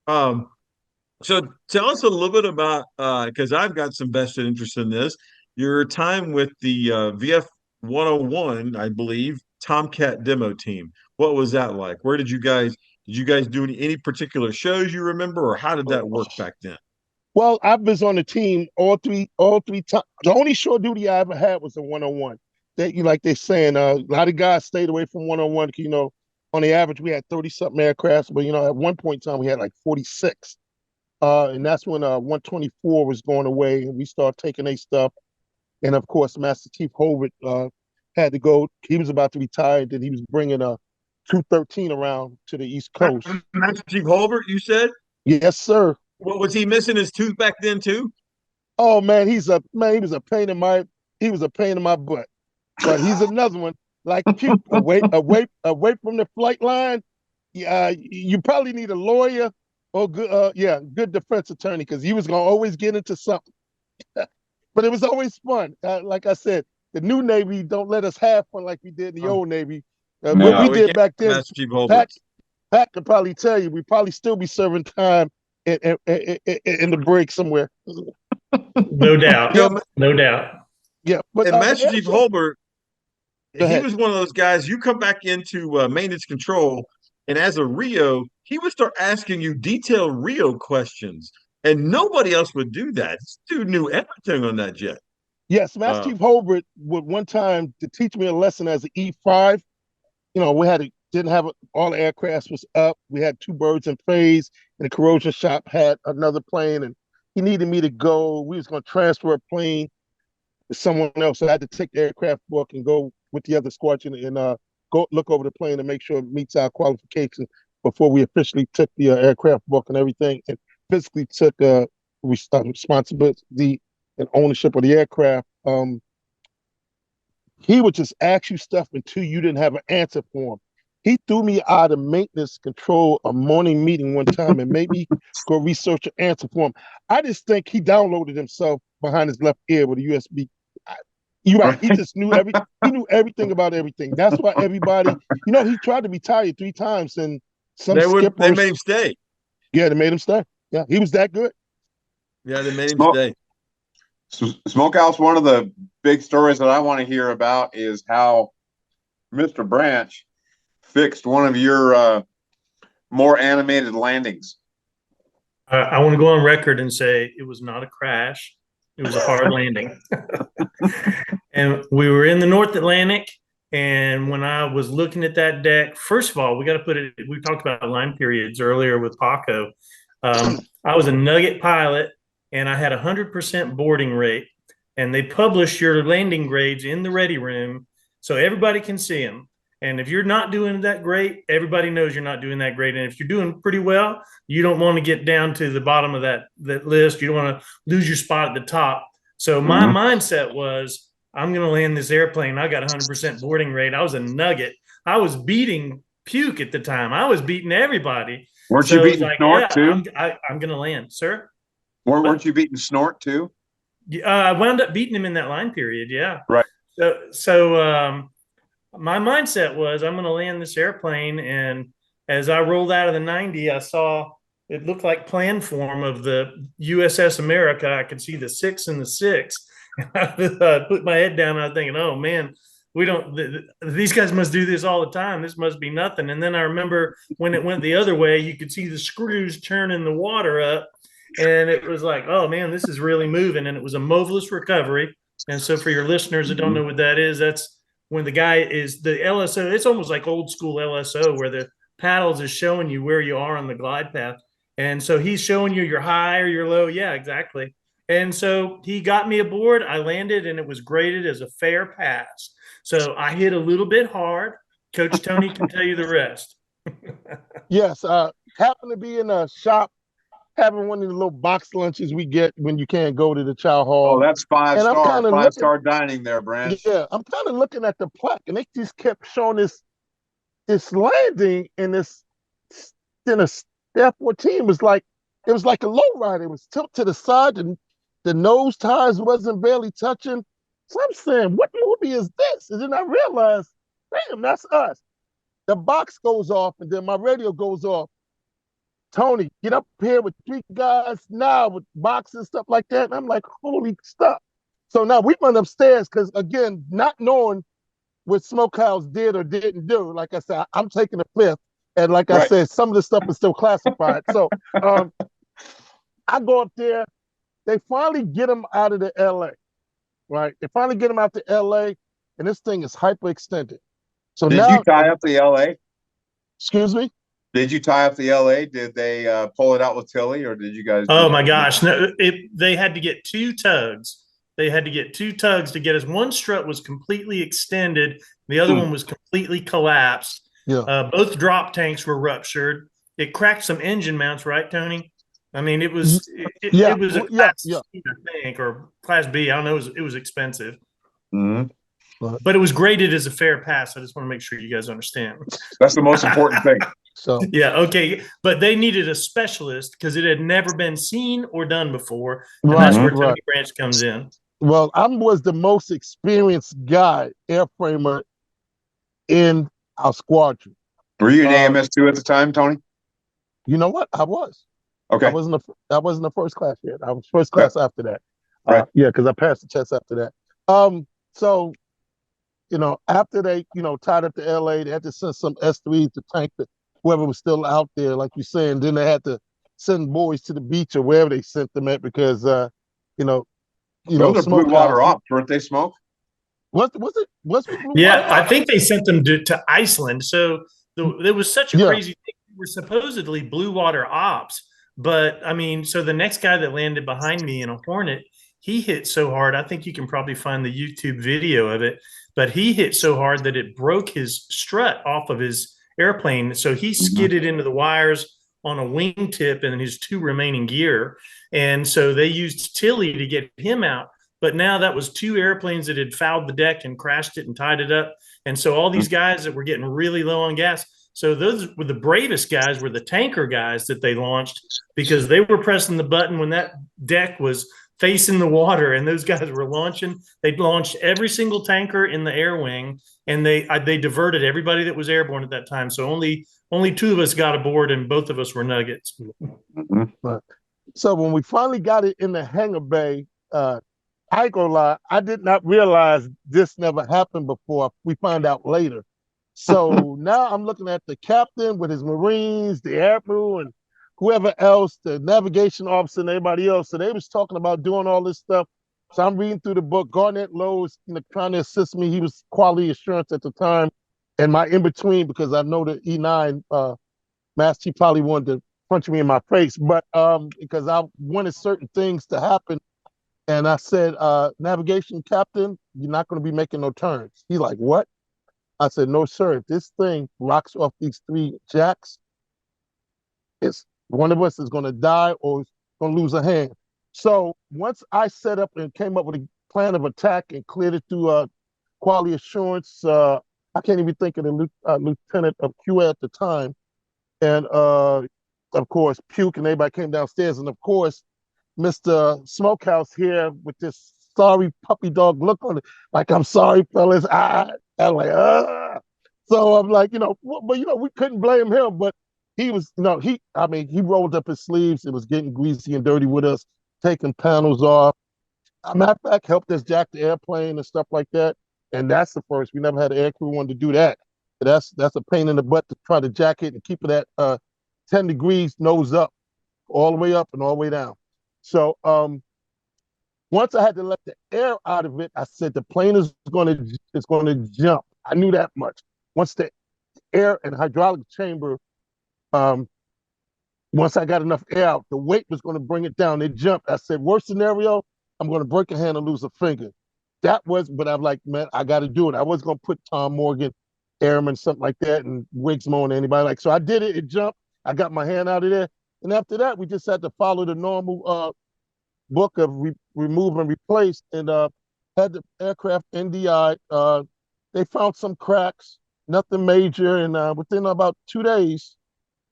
So tell us a little bit about, because I've got some vested interest in this, your time with the VF-101, I believe, Tomcat demo team. What was that like? Where did you guys do any particular shows you remember, or how did that work back then? Well, I was on the team all three times. The only short duty I ever had was the 101. Like they're saying, a lot of guys stayed away from 101. On the average, we had 30-something aircrafts, but at one point in time, we had like 46. And that's when 124 was going away, and we started taking their stuff. And of course, Master Chief Hobart had to go. He was about to retire, then he was bringing a 213 around to the East Coast. Master Chief Hobart, you said? Yes, sir. What, was he missing his tooth back then too? Oh man, he was a pain in my butt. But he's another one like Puke, away from the flight line. Yeah, you probably need a lawyer or good defense attorney, because he was gonna always get into something. But it was always fun. Like I said, the new Navy don't let us have fun like we did in the old Navy. What we did back then, Pat could probably tell you, we'd probably still be serving time in the break somewhere. No doubt. No doubt. Yeah. But Master Chief Hobart, he was one of those guys, you come back into maintenance control, and as a Rio, he would start asking you detailed Rio questions, and nobody else would do that. This dude knew everything on that jet. Yes, Master Chief Hobart would one time to teach me a lesson as an E5. We didn't have all the aircraft was up. We had 2 birds in phase, and the corrosion shop had another plane, and he needed me to go. We was going to transfer a plane to someone else, so I had to take the aircraft book and go with the other squadron and go look over the plane and make sure it meets our qualifications before we officially took the aircraft book and everything, and physically took responsibility and ownership of the aircraft. He would just ask you stuff until you didn't have an answer for him. He threw me out of maintenance control a morning meeting one time and made me go research an answer for him. I just think he downloaded himself behind his left ear with a USB. You're right. He just knew he knew everything about everything. That's why everybody, he tried to retire 3 times, and they made him stay. Yeah, they made him stay. Yeah, he was that good. Yeah, they made him stay. Smokehouse, one of the big stories that I want to hear about is how Mr. Branch fixed one of your more animated landings. I want to go on record and say it was not a crash. It was a hard landing. And we were in the North Atlantic. And when I was looking at that deck, first of all, we talked about line periods earlier with PACO. I was a Nugget pilot and I had 100% boarding rate. And they publish your landing grades in the ready room so everybody can see them. And if you're not doing that great, everybody knows you're not doing that great. And if you're doing pretty well, you don't want to get down to the bottom of that list. You don't want to lose your spot at the top. So my mindset was, I'm going to land this airplane. I got 100% boarding rate. I was a Nugget. I was beating Puke at the time. I was beating everybody. Weren't you beating Snort too? I'm going to land, sir. Weren't you beating Snort too? I wound up beating him in that line period. Yeah. Right. So my mindset was, I'm going to land this airplane. And as I rolled out of the 90, I saw it looked like plan form of the USS America. I could see the 6 and the 6. I put my head down and I was thinking, oh man, these guys must do this all the time. This must be nothing. And then I remember when it went the other way, you could see the screws turning the water up. And it was like, oh man, this is really moving. And it was a moveless recovery. And so for your listeners that don't know what that is, that's when the guy is the LSO. It's almost like old school LSO where the paddles is showing you where you are on the glide path. And so he's showing you your high or your low. Yeah, exactly. And so he got me aboard. I landed and it was graded as a fair pass. So I hit a little bit hard. Coach Tony can tell you the rest. Yes. Happened to be in a shop having one of the little box lunches we get when you can't go to the chow hall. Oh, that's five-star dining there, Branch. Yeah, I'm kind of looking at the plaque, and they just kept showing this landing, and this then a F-14 was like it was like a low rider. It was tilted to the side, and the nose tires wasn't barely touching. So I'm saying, what movie is this? And then I realized, damn, that's us. The box goes off, and then my radio goes off. Tony, get up here with 3 guys now with boxes and stuff like that. And I'm like, holy stuff. So now we went upstairs because, again, not knowing what Smokehouse did or didn't do. Like I said, I'm taking a 5th. And like I said, some of the stuff is still classified. So I go up there. They finally get him out of the LA, right? They finally get him out to LA, and this thing is hyperextended. So did you tie up the LA? Excuse me? Did you tie up the LA? Did they pull it out with Tilly, or did you guys? Oh my gosh! No, they had to get 2 tugs. They had to get 2 tugs to get us. One strut was completely extended. The other one was completely collapsed. Yeah. Both drop tanks were ruptured. It cracked some engine mounts, right, Tony? I mean, it was it was a class C, I think, or class B. I don't know. It was expensive. Mm-hmm. But it was graded as a fair pass. I just want to make sure you guys understand. That's the most important thing. So yeah, okay. But they needed a specialist because it had never been seen or done before. And that's where Tony Branch comes in. Well, I was the most experienced guy, airframer, in our squadron. Were you an AMS2 at the time, Tony? You know what? I was. Okay. I wasn't the first class yet. I was first class after that. Right. Yeah, because I passed the test after that. So, after they, tied up to LA, they had to send some S3s to tank whoever was still out there, like you saying. Then they had to send boys to the beach or wherever they sent them at because, those are blue water ops, weren't they, Smoke? Was it blue yeah, water? I think they sent them to Iceland. So there was such a crazy thing. They were supposedly blue water ops. But, I mean, so the next guy that landed behind me in a Hornet, he hit so hard. I think you can probably find the YouTube video of it. But he hit so hard that it broke his strut off of his airplane. So he skidded into the wires on a wingtip and his 2 remaining gear. And so they used Tilly to get him out. But now that was 2 airplanes that had fouled the deck and crashed it and tied it up. And so all these guys that were getting really low on gas. So those were the bravest guys, were the tanker guys that they launched because they were pressing the button when that deck was facing the water, and those guys were launching. They launched every single tanker in the air wing, and they diverted everybody that was airborne at that time. So only two of us got aboard, and both of us were nuggets. So when we finally got it in the hangar bay, I ain't gonna lie, I did not realize this never happened before. We found out later. So now I'm looking at the captain with his Marines, the admiral, and whoever else, the navigation officer and everybody else. So they was talking about doing all this stuff. So I'm reading through the book. Garnett Lowe was trying to assist me. He was quality assurance at the time, and my in-between, because I know the E9 Master Chief probably wanted to punch me in my face, but because I wanted certain things to happen. And I said, navigation captain, you're not going to be making no turns. He's like, what? I said, no, sir. If this thing rocks off these 3 jacks, it's one of us is going to die or going to lose a hand. So once I set up and came up with a plan of attack and cleared it through quality assurance, I can't even think of the lieutenant of QA at the time. And of course, Puke and everybody came downstairs. And of course, Mr. Smokehouse here with this sorry puppy dog look on it. Like, I'm sorry, fellas. I'm like, So I'm like, but we couldn't blame him, but he was, he rolled up his sleeves. It was getting greasy and dirty with us, taking panels off. Matter of fact, helped us jack the airplane and stuff like that. And that's the first. We never had an aircrew one to do that. That's a pain in the butt to try to jack it and keep it at 10 degrees nose up, all the way up and all the way down. So once I had to let the air out of it, I said the plane is going to jump. I knew that much. Once the air and hydraulic chamber, once I got enough air out, the weight was going to bring it down. It jumped. I said, worst scenario, I'm going to break a hand and lose a finger. That was, but I'm like, man, I got to do it. I was going to put Tom Morgan, Airman, something like that, and Wigsmo and anybody so I did it. It jumped. I got my hand out of there. And after that, we just had to follow the normal book of remove and replace, and had the aircraft NDI. They found some cracks, nothing major, and within about 2 days,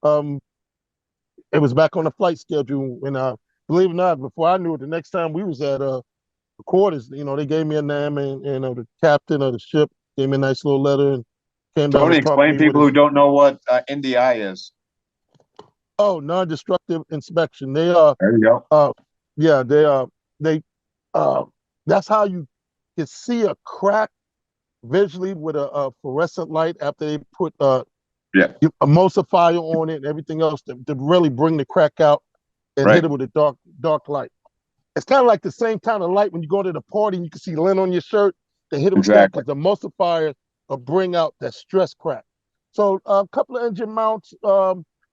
it was back on the flight schedule. And believe it or not, before I knew it, the next time we was at the quarters, they gave me a name, and the captain of the ship gave me a nice little letter and came down. Tony, explain people who don't know what NDI is. Oh, non-destructive inspection. They are. There you go. Yeah, they are. That's how you can see a crack visually with a fluorescent light after they put emulsifier on it and everything else to really bring the crack out and hit it with a dark light. It's kind of like the same kind of light when you go to the party and you can see lint on your shirt. They hit it with that because the emulsifier will bring out that stress crack. So a couple of engine mounts.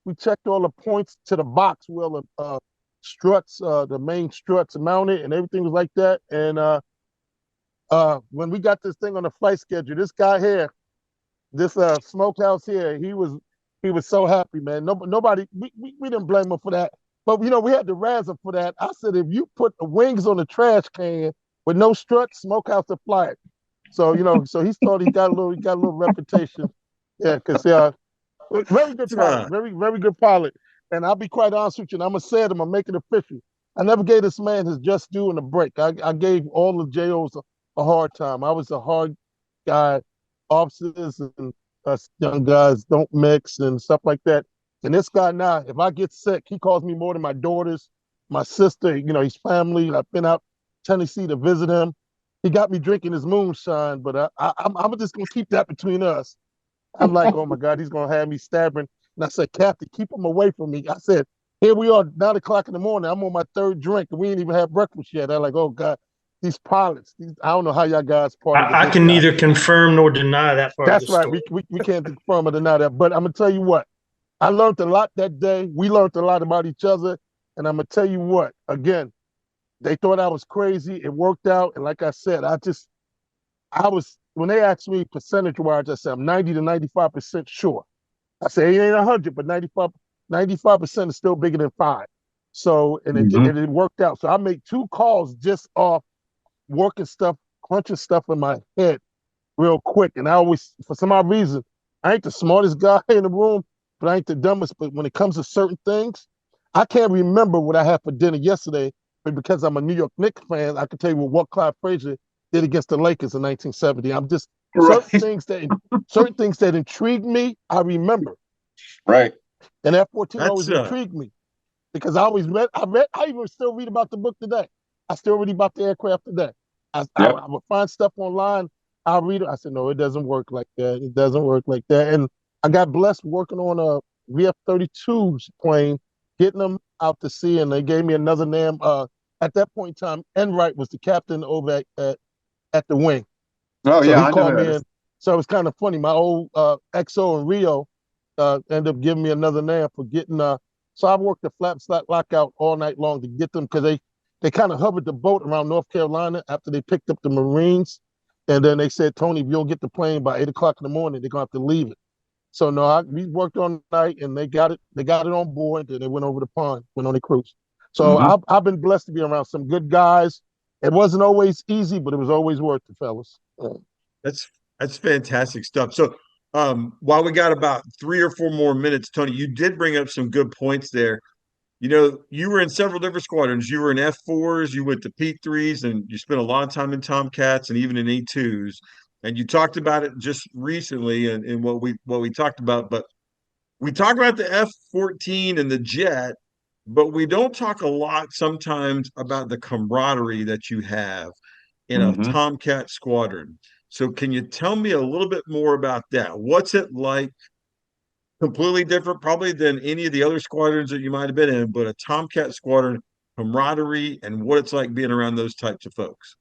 We checked all the points to the box wheel of struts, the main struts mounted, and everything was like that. And when we got this thing on the flight schedule, this guy here, this Smokehouse here, he was so happy, man. Nobody, we didn't blame him for that. But we had to razz him for that. I said, if you put the wings on the trash can with no struts, Smokehouse to fly it. So so he thought he got a little reputation. Yeah, because very good pilot, very good pilot. And I'll be quite honest with you, and I'm going to say it, I'm going to make it official. I never gave this man his just due in a break. I gave all the JOs a hard time. I was a hard guy. Officers and young guys don't mix and stuff like that. And this guy now, if I get sick, he calls me more than my daughters, my sister, his family. I've been out Tennessee to visit him. He got me drinking his moonshine, but I'm just going to keep that between us. I'm like, oh my God, he's going to have me stabbing. And I said, Captain, keep him away from me. I said, here we are, 9 o'clock in the morning. I'm on my 3rd drink, and we ain't even had breakfast yet. I'm like, oh God, these pilots. I don't know how y'all guys party. I can neither confirm nor deny that part. That's right. We can't confirm or deny that. But I'm going to tell you what, I learned a lot that day. We learned a lot about each other. And I'm going to tell you what, again, they thought I was crazy. It worked out. And like I said, when they asked me percentage-wise, I said I'm 90 to 95% sure. I said it ain't 100, but 95% is still bigger than 5. So, and it worked out. So I made 2 calls just off working stuff, crunching stuff in my head real quick. And I always, for some odd reason, I ain't the smartest guy in the room, but I ain't the dumbest. But when it comes to certain things, I can't remember what I had for dinner yesterday, but because I'm a New York Knicks fan, I can tell you what Clyde Frazier did against the Lakers in 1970. I'm just certain things that intrigue me, I remember. Right. And F-14 That's always intrigued me because I even still read about the book today. I still read about the aircraft today. I would find stuff online. I'll read it. I said, no, it doesn't work like that. It doesn't work like that. And I got blessed working on a VF-32 plane, getting them out to sea, and they gave me another name. At that point in time, Enright was the captain over at the wing. Oh, so yeah, he I called know me that. in. So it was kind of funny. My old XO in Rio ended up giving me another name for getting. So I worked the flap slack lockout all night long to get them because they kind of hovered the boat around North Carolina after they picked up the Marines. And then they said, Tony, if you don't get the plane by 8 o'clock in the morning, they're going to have to leave it. So no, we worked all night and they got it on board. Then they went over the pond, went on a cruise. So I've been blessed to be around some good guys. It wasn't always easy, but it was always worth it, fellas. That's fantastic stuff. So while we got about 3 or 4 more minutes, Tony, you did bring up some good points there. You know, you were in several different squadrons. You were in F4s, you went to P3s, and you spent a lot of time in Tomcats and even in E2s. And you talked about it just recently in what we talked about. But we talk about the F-14 and the jet, but we don't talk a lot sometimes about the camaraderie that you have in a Tomcat squadron. So can you tell me a little bit more about that? What's it like? Completely different probably than any of the other squadrons that you might have been in, but a Tomcat squadron camaraderie and what it's like being around those types of folks.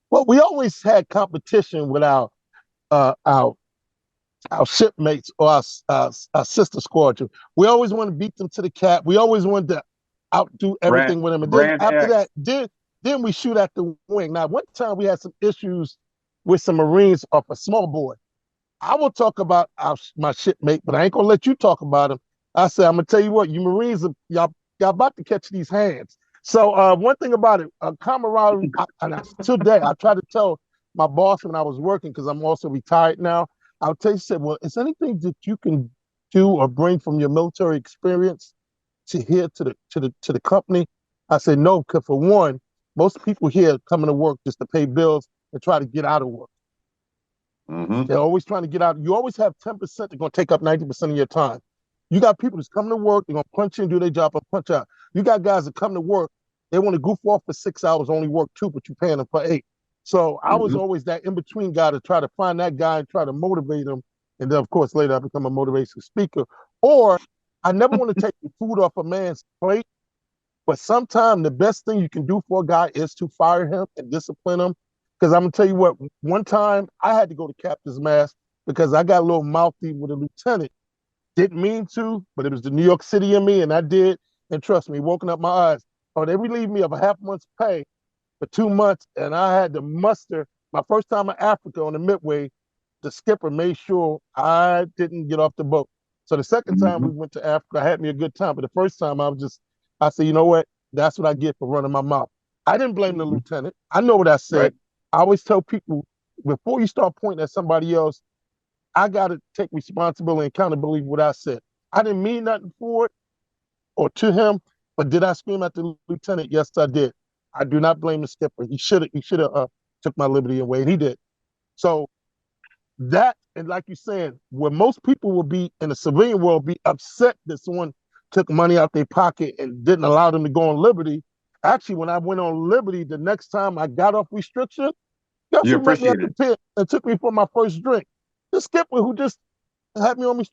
Well, we always had competition with our shipmates or our sister squadron. We always want to beat them to the cap. We always wanted to outdo everything with them. And then after that, then we shoot at the wing. Now, one time we had some issues with some Marines off a small boy. I will talk about my shipmate, but I ain't gonna let you talk about him. I said, I'm gonna tell you what, you Marines, y'all about to catch these hands. So one thing about it, camaraderie, today I try to tell my boss when I was working, because I'm also retired now, I'll tell you, said, well, is anything that you can do or bring from your military experience to here to the company? I said, no, because for one, most people here coming to work just to pay bills and try to get out of work. They're always trying to get out. You always have 10% that's going to take up 90% of your time. You got people that's coming to work, they're going to punch in, do their job, and punch out. You got guys that come to work, they want to goof off for 6 hours, only work 2, but you're paying them for 8. So I was always that in-between guy to try to find that guy and try to motivate him. And then, of course, later I become a motivational speaker. Or I never want to take the food off a man's plate, but sometimes the best thing you can do for a guy is to fire him and discipline him. Because I'm going to tell you what, one time I had to go to captain's mast because I got a little mouthy with a lieutenant. Didn't mean to, but it was the New York City in me, and I did. And trust me, woken up my eyes. Oh, they relieved me of a half month's pay for 2 months, and I had to muster my first time in Africa on the Midway. The skipper made sure I didn't get off the boat. So the second time we went to Africa, I had me a good time. But the first time I said, you know what? That's what I get for running my mouth. I didn't blame the lieutenant. I know what I said. Right. I always tell people, before you start pointing at somebody else, I got to take responsibility and accountability for what I said. I didn't mean nothing for it or to him, but did I scream at the lieutenant? Yes, I did. I do not blame the skipper. He should have took my liberty away, and he did. So that, and like you're saying, where most people will be in the civilian world, be upset that someone took money out their pocket and didn't allow them to go on liberty. Actually, when I went on liberty, the next time I got off restriction, guess who met me at the pit and took me for my first drink? The skipper who just had me on me.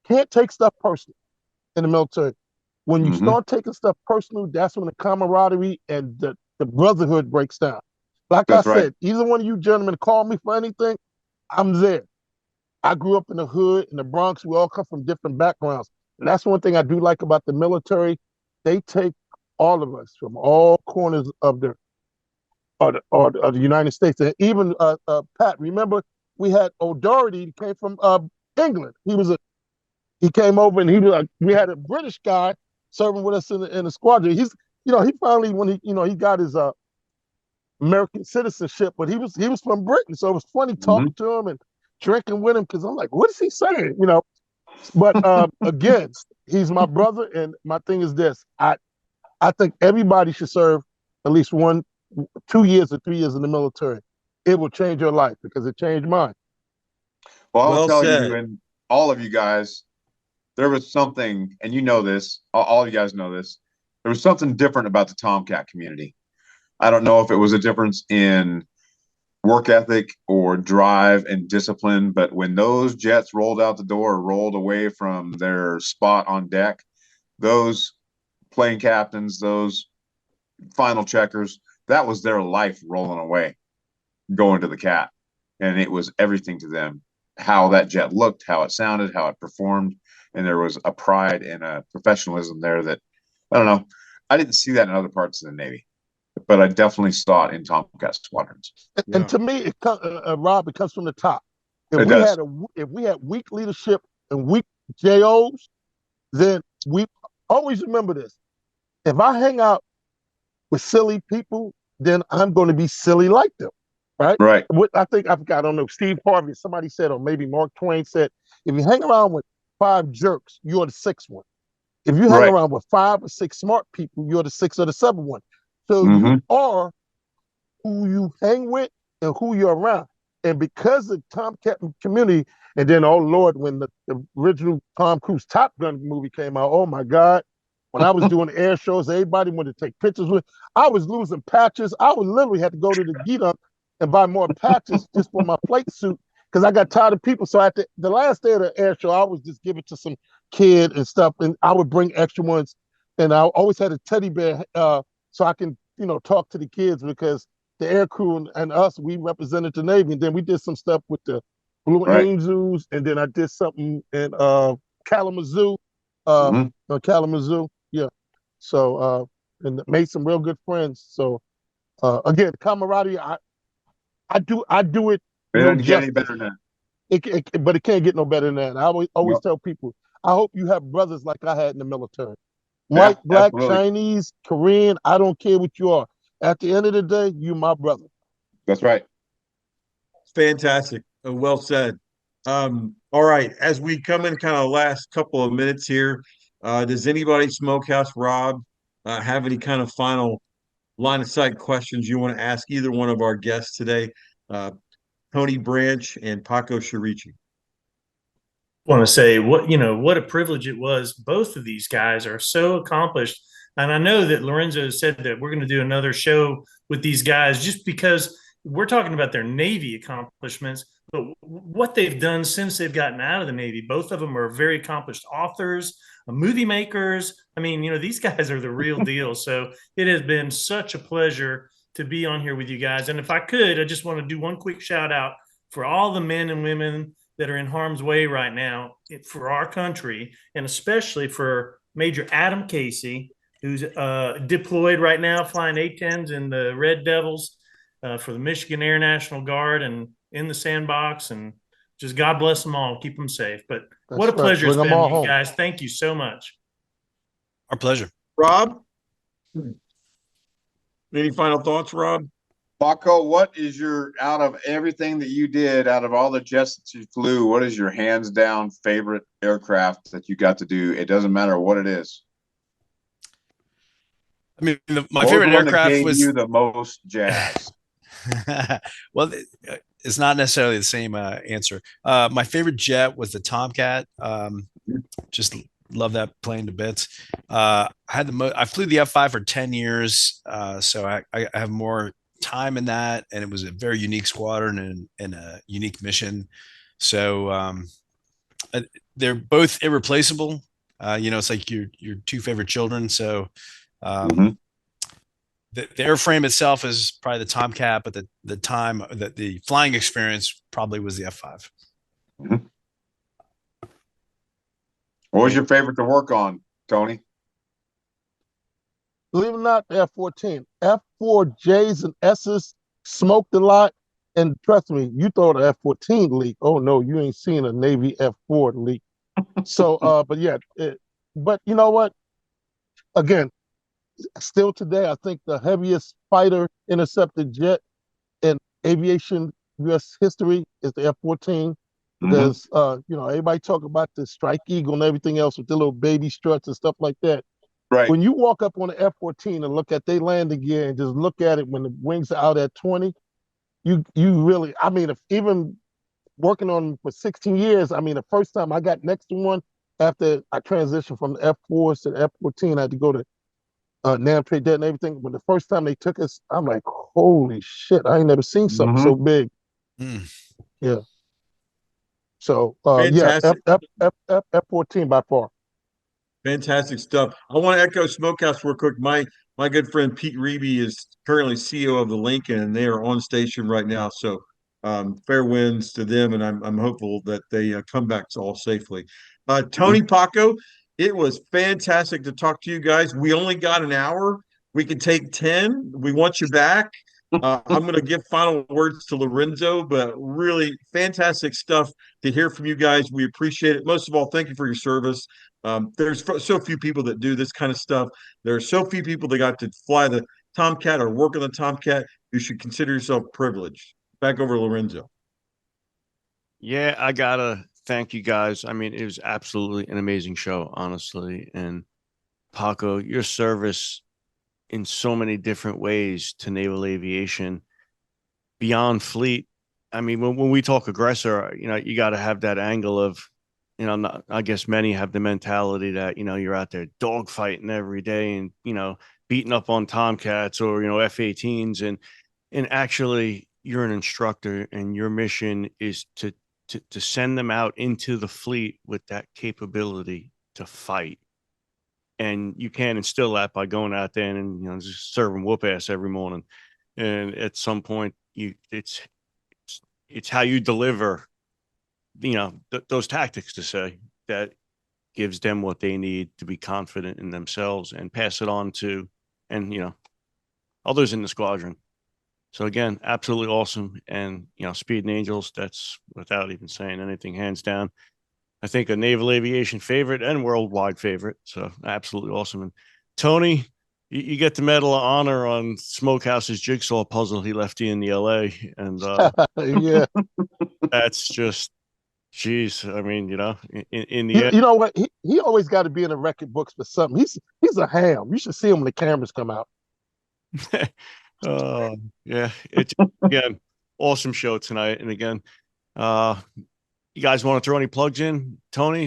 Can't take stuff personal in the military. When you start taking stuff personal, that's when the camaraderie and the brotherhood breaks down. Like I said, either one of you gentlemen call me for anything, I'm there. I grew up in the hood, in the Bronx. We all come from different backgrounds. And that's one thing I do like about the military. They take all of us from all corners of the United States. And even Pat, remember we had O'Doherty, he came from England. He came over and we had a British guy serving with us in the squadron. He finally, when he got his American citizenship, but he was from Britain. So it was funny talking to him and drinking with him, because I'm like, what is he saying? But again, he's my brother, and my thing is this. I think everybody should serve at least 2 years or 3 years in the military, it will change your life because it changed mine. Well, I'll Well tell said. you, and all of you guys, there was something, and you know this, all you guys know this. There was something different about the Tomcat community. I don't know if it was a difference in work ethic or drive and discipline, but when those jets rolled out the door, rolled away from their spot on deck, those plane captains, those final checkers, that was their life rolling away, going to the cat. And it was everything to them, how that jet looked, how it sounded, how it performed. And there was a pride and a professionalism there that, I don't know, I didn't see that in other parts of the Navy, but I definitely saw it in Tomcat squadrons. And to me, Rob, it comes from the top. It does. If we had weak leadership and weak JOs, then we always remember this. If I hang out with silly people, then I'm going to be silly like them, right? Right. I don't know, Steve Harvey, somebody said, or maybe Mark Twain said, if you hang around with 5 jerks, you're the 6th one. If you hang around with 5 or 6 smart people, you're the 6th or the 7th one. So you are who you hang with and who you're around. And because of Tomcat community, and then, oh Lord, when the original Tom Cruise Top Gun movie came out, oh my God, when I was doing air shows, everybody wanted to take pictures with. I was losing patches. I would literally have to go to the Get Up and buy more patches just for my flight suit because I got tired of people. So at the last day of the air show, I would just give it to some kid and stuff, and I would bring extra ones. And I always had a teddy bear so I can, talk to the kids because the air crew and us, we represented the Navy. And then we did some stuff with the Blue Angels, and then I did something in Kalamazoo, Kalamazoo. Yeah. So, and made some real good friends. So, again, camaraderie, I do it. It doesn't get any better than that. But it can't get no better than that. I always tell people, I hope you have brothers like I had in the military. White, black, absolutely. Chinese, Korean, I don't care what you are. At the end of the day, you my brother. That's right. Fantastic. Well said. All right. As we come in kind of last couple of minutes here, does anybody, Smokehouse Rob, have any kind of final line of sight questions you want to ask either one of our guests today, Tony Branch and PACO Kirichi? Want to say what a privilege it was. Both of these guys are so accomplished. And I know that Lorenzo said that we're going to do another show with these guys just because we're talking about their Navy accomplishments, but what they've done since they've gotten out of the Navy. Both of them are very accomplished authors, movie makers. I mean, these guys are the real deal. So it has been such a pleasure to be on here with you guys. And if I could, I just want to do one quick shout out for all the men and women that are in harm's way right now for our country, and especially for Major Adam Casey, who's deployed right now, flying A-10s in the Red Devils for the Michigan Air National Guard and in the sandbox. And just God bless them all. Keep them safe. But what a pleasure it's been, you guys. Thank you so much. Our pleasure. Rob? Any final thoughts, Rob? PACO, what is out of everything that you did, out of all the jets that you flew, what is your hands down favorite aircraft that you got to do? It doesn't matter what it is. I mean, my favorite aircraft was you the most jazz. Well, it's not necessarily the same answer. My favorite jet was the Tomcat. Just love that plane to bits. I flew the F5 for 10 years, so I have more time in that, and it was a very unique squadron and a unique mission. So they're both irreplaceable. It's like your 2 favorite children. So the airframe itself is probably the Tomcat, but the time that the flying experience probably was the F5. What was your favorite to work on, Tony? Believe it or not, F-14. F4Js and S's smoked a lot. And trust me, you throw the F-14 leak. Oh, no, you ain't seen a Navy F4 leak. So, but yeah, but you know what? Again, still today, I think the heaviest fighter intercepted jet in aviation U.S. history is the F-14. Because, everybody talk about the Strike Eagle and everything else with the little baby struts and stuff like that. Right. When you walk up on the F-14 and look at their landing gear and just look at it when the wings are out at 20, you really, I mean, if even working on them for 16 years, I mean, the first time I got next to one after I transitioned from the F-4s to the F-14, I had to go to NAM Trade Debt and everything. But the first time they took us, I'm like, holy shit, I ain't never seen something so big. Yeah. So, yeah, Fantastic. F-14 by far. Fantastic stuff. I want to echo Smokehouse real quick. My good friend Pete Reeby is currently CEO of the Lincoln, and they are on station right now. So fair winds to them, and I'm hopeful that they come back all safely. Tony Paco, it was fantastic to talk to you guys. We only got an hour. We can take 10. We want you back. I'm going to give final words to Lorenzo, but really fantastic stuff to hear from you guys. We appreciate it. Most of all, thank you for your service. There's so few people that do this kind of stuff. There are so few people that got to fly the Tomcat or work on the Tomcat. You should consider yourself privileged. Back over to Lorenzo. Yeah, I gotta thank you guys. I mean, it was absolutely an amazing show, honestly. And Paco, your service in so many different ways to naval aviation beyond fleet. I mean, when we talk aggressor, you got to have that angle of, I guess many have the mentality that, you're out there dogfighting every day and, beating up on Tomcats or, F-18s. And actually you're an instructor and your mission is to send them out into the fleet with that capability to fight. And you can instill that by going out there and, just serving whoop ass every morning. And at some point it's how you deliver, those tactics to say that gives them what they need to be confident in themselves and pass it on to, and, others in the squadron. So again, absolutely awesome. And, Speed and Angels, that's without even saying anything, hands down. I think a naval aviation favorite and worldwide favorite. So absolutely awesome. And Tony, you get the Medal of Honor on Smokehouse's jigsaw puzzle he left you in the LA. And yeah, that's just, geez. I mean, in the end. You know what? He always got to be in the record books for something. He's a ham. You should see him when the cameras come out. Yeah. It's, again, awesome show tonight. And again, you guys want to throw any plugs in, Tony?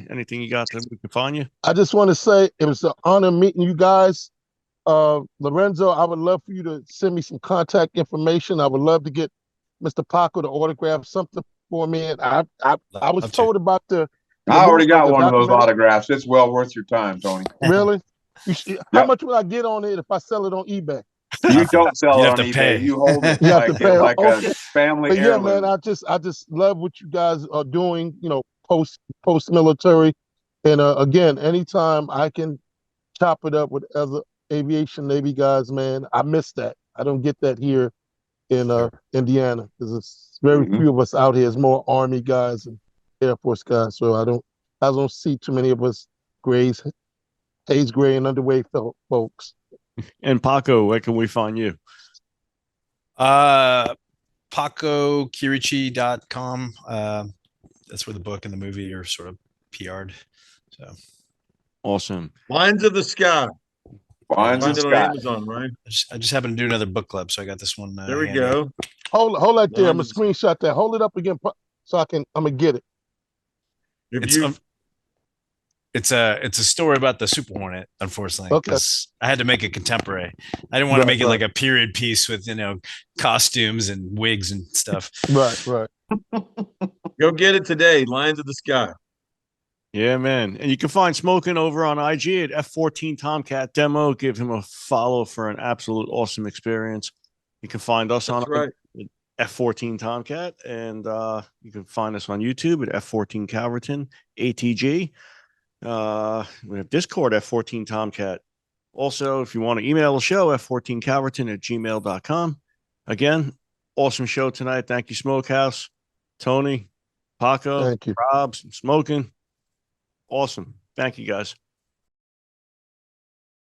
Anything you got that we can find you? I just want to say it was an honor meeting you guys. Lorenzo, I would love for you to send me some contact information. I would love to get Mr. Paco to autograph something for me. And I was told about the I already got one of those autographs. It's well worth your time, Tony. Really? How much will I get on it if I sell it on eBay? You don't sell it on eBay. You hold it like a family but heirloom. Yeah, man, I just love what you guys are doing, post military. And again, anytime I can chop it up with other aviation Navy guys, man, I miss that. I don't get that here in Indiana because it's very few of us out here. It's more Army guys and Air Force guys. So I don't see too many of us Hayes Gray and underway folks. And Paco, where can we find you? PacoKirichi.com. That's where the book and the movie are sort of PR'd. So awesome. Lines of the Sky. Lines of the Sky. On Amazon, right? I just happened to do another book club, so I got this one. There we go. Hold that there. I'm gonna screenshot that. Hold it up again so I'm gonna get it. It's a story about the Super Hornet, unfortunately, because I had to make it contemporary. I didn't want to make it like a period piece with costumes and wigs and stuff. Right. Go get it today. Lines of the Sky. Yeah, man. And you can find Smoking over on IG at F-14 Tomcat Demo. Give him a follow for an absolute awesome experience. You can find us on F-14 Tomcat, and you can find us on YouTube at F-14 Calverton, ATG. We have Discord F-14 Tomcat. Also, if you want to email the show, F14Calverton@gmail.com. Again, awesome show tonight. Thank you, Smokehouse, Tony, Paco, thank you, Rob's, Smoking. Awesome. Thank you, guys.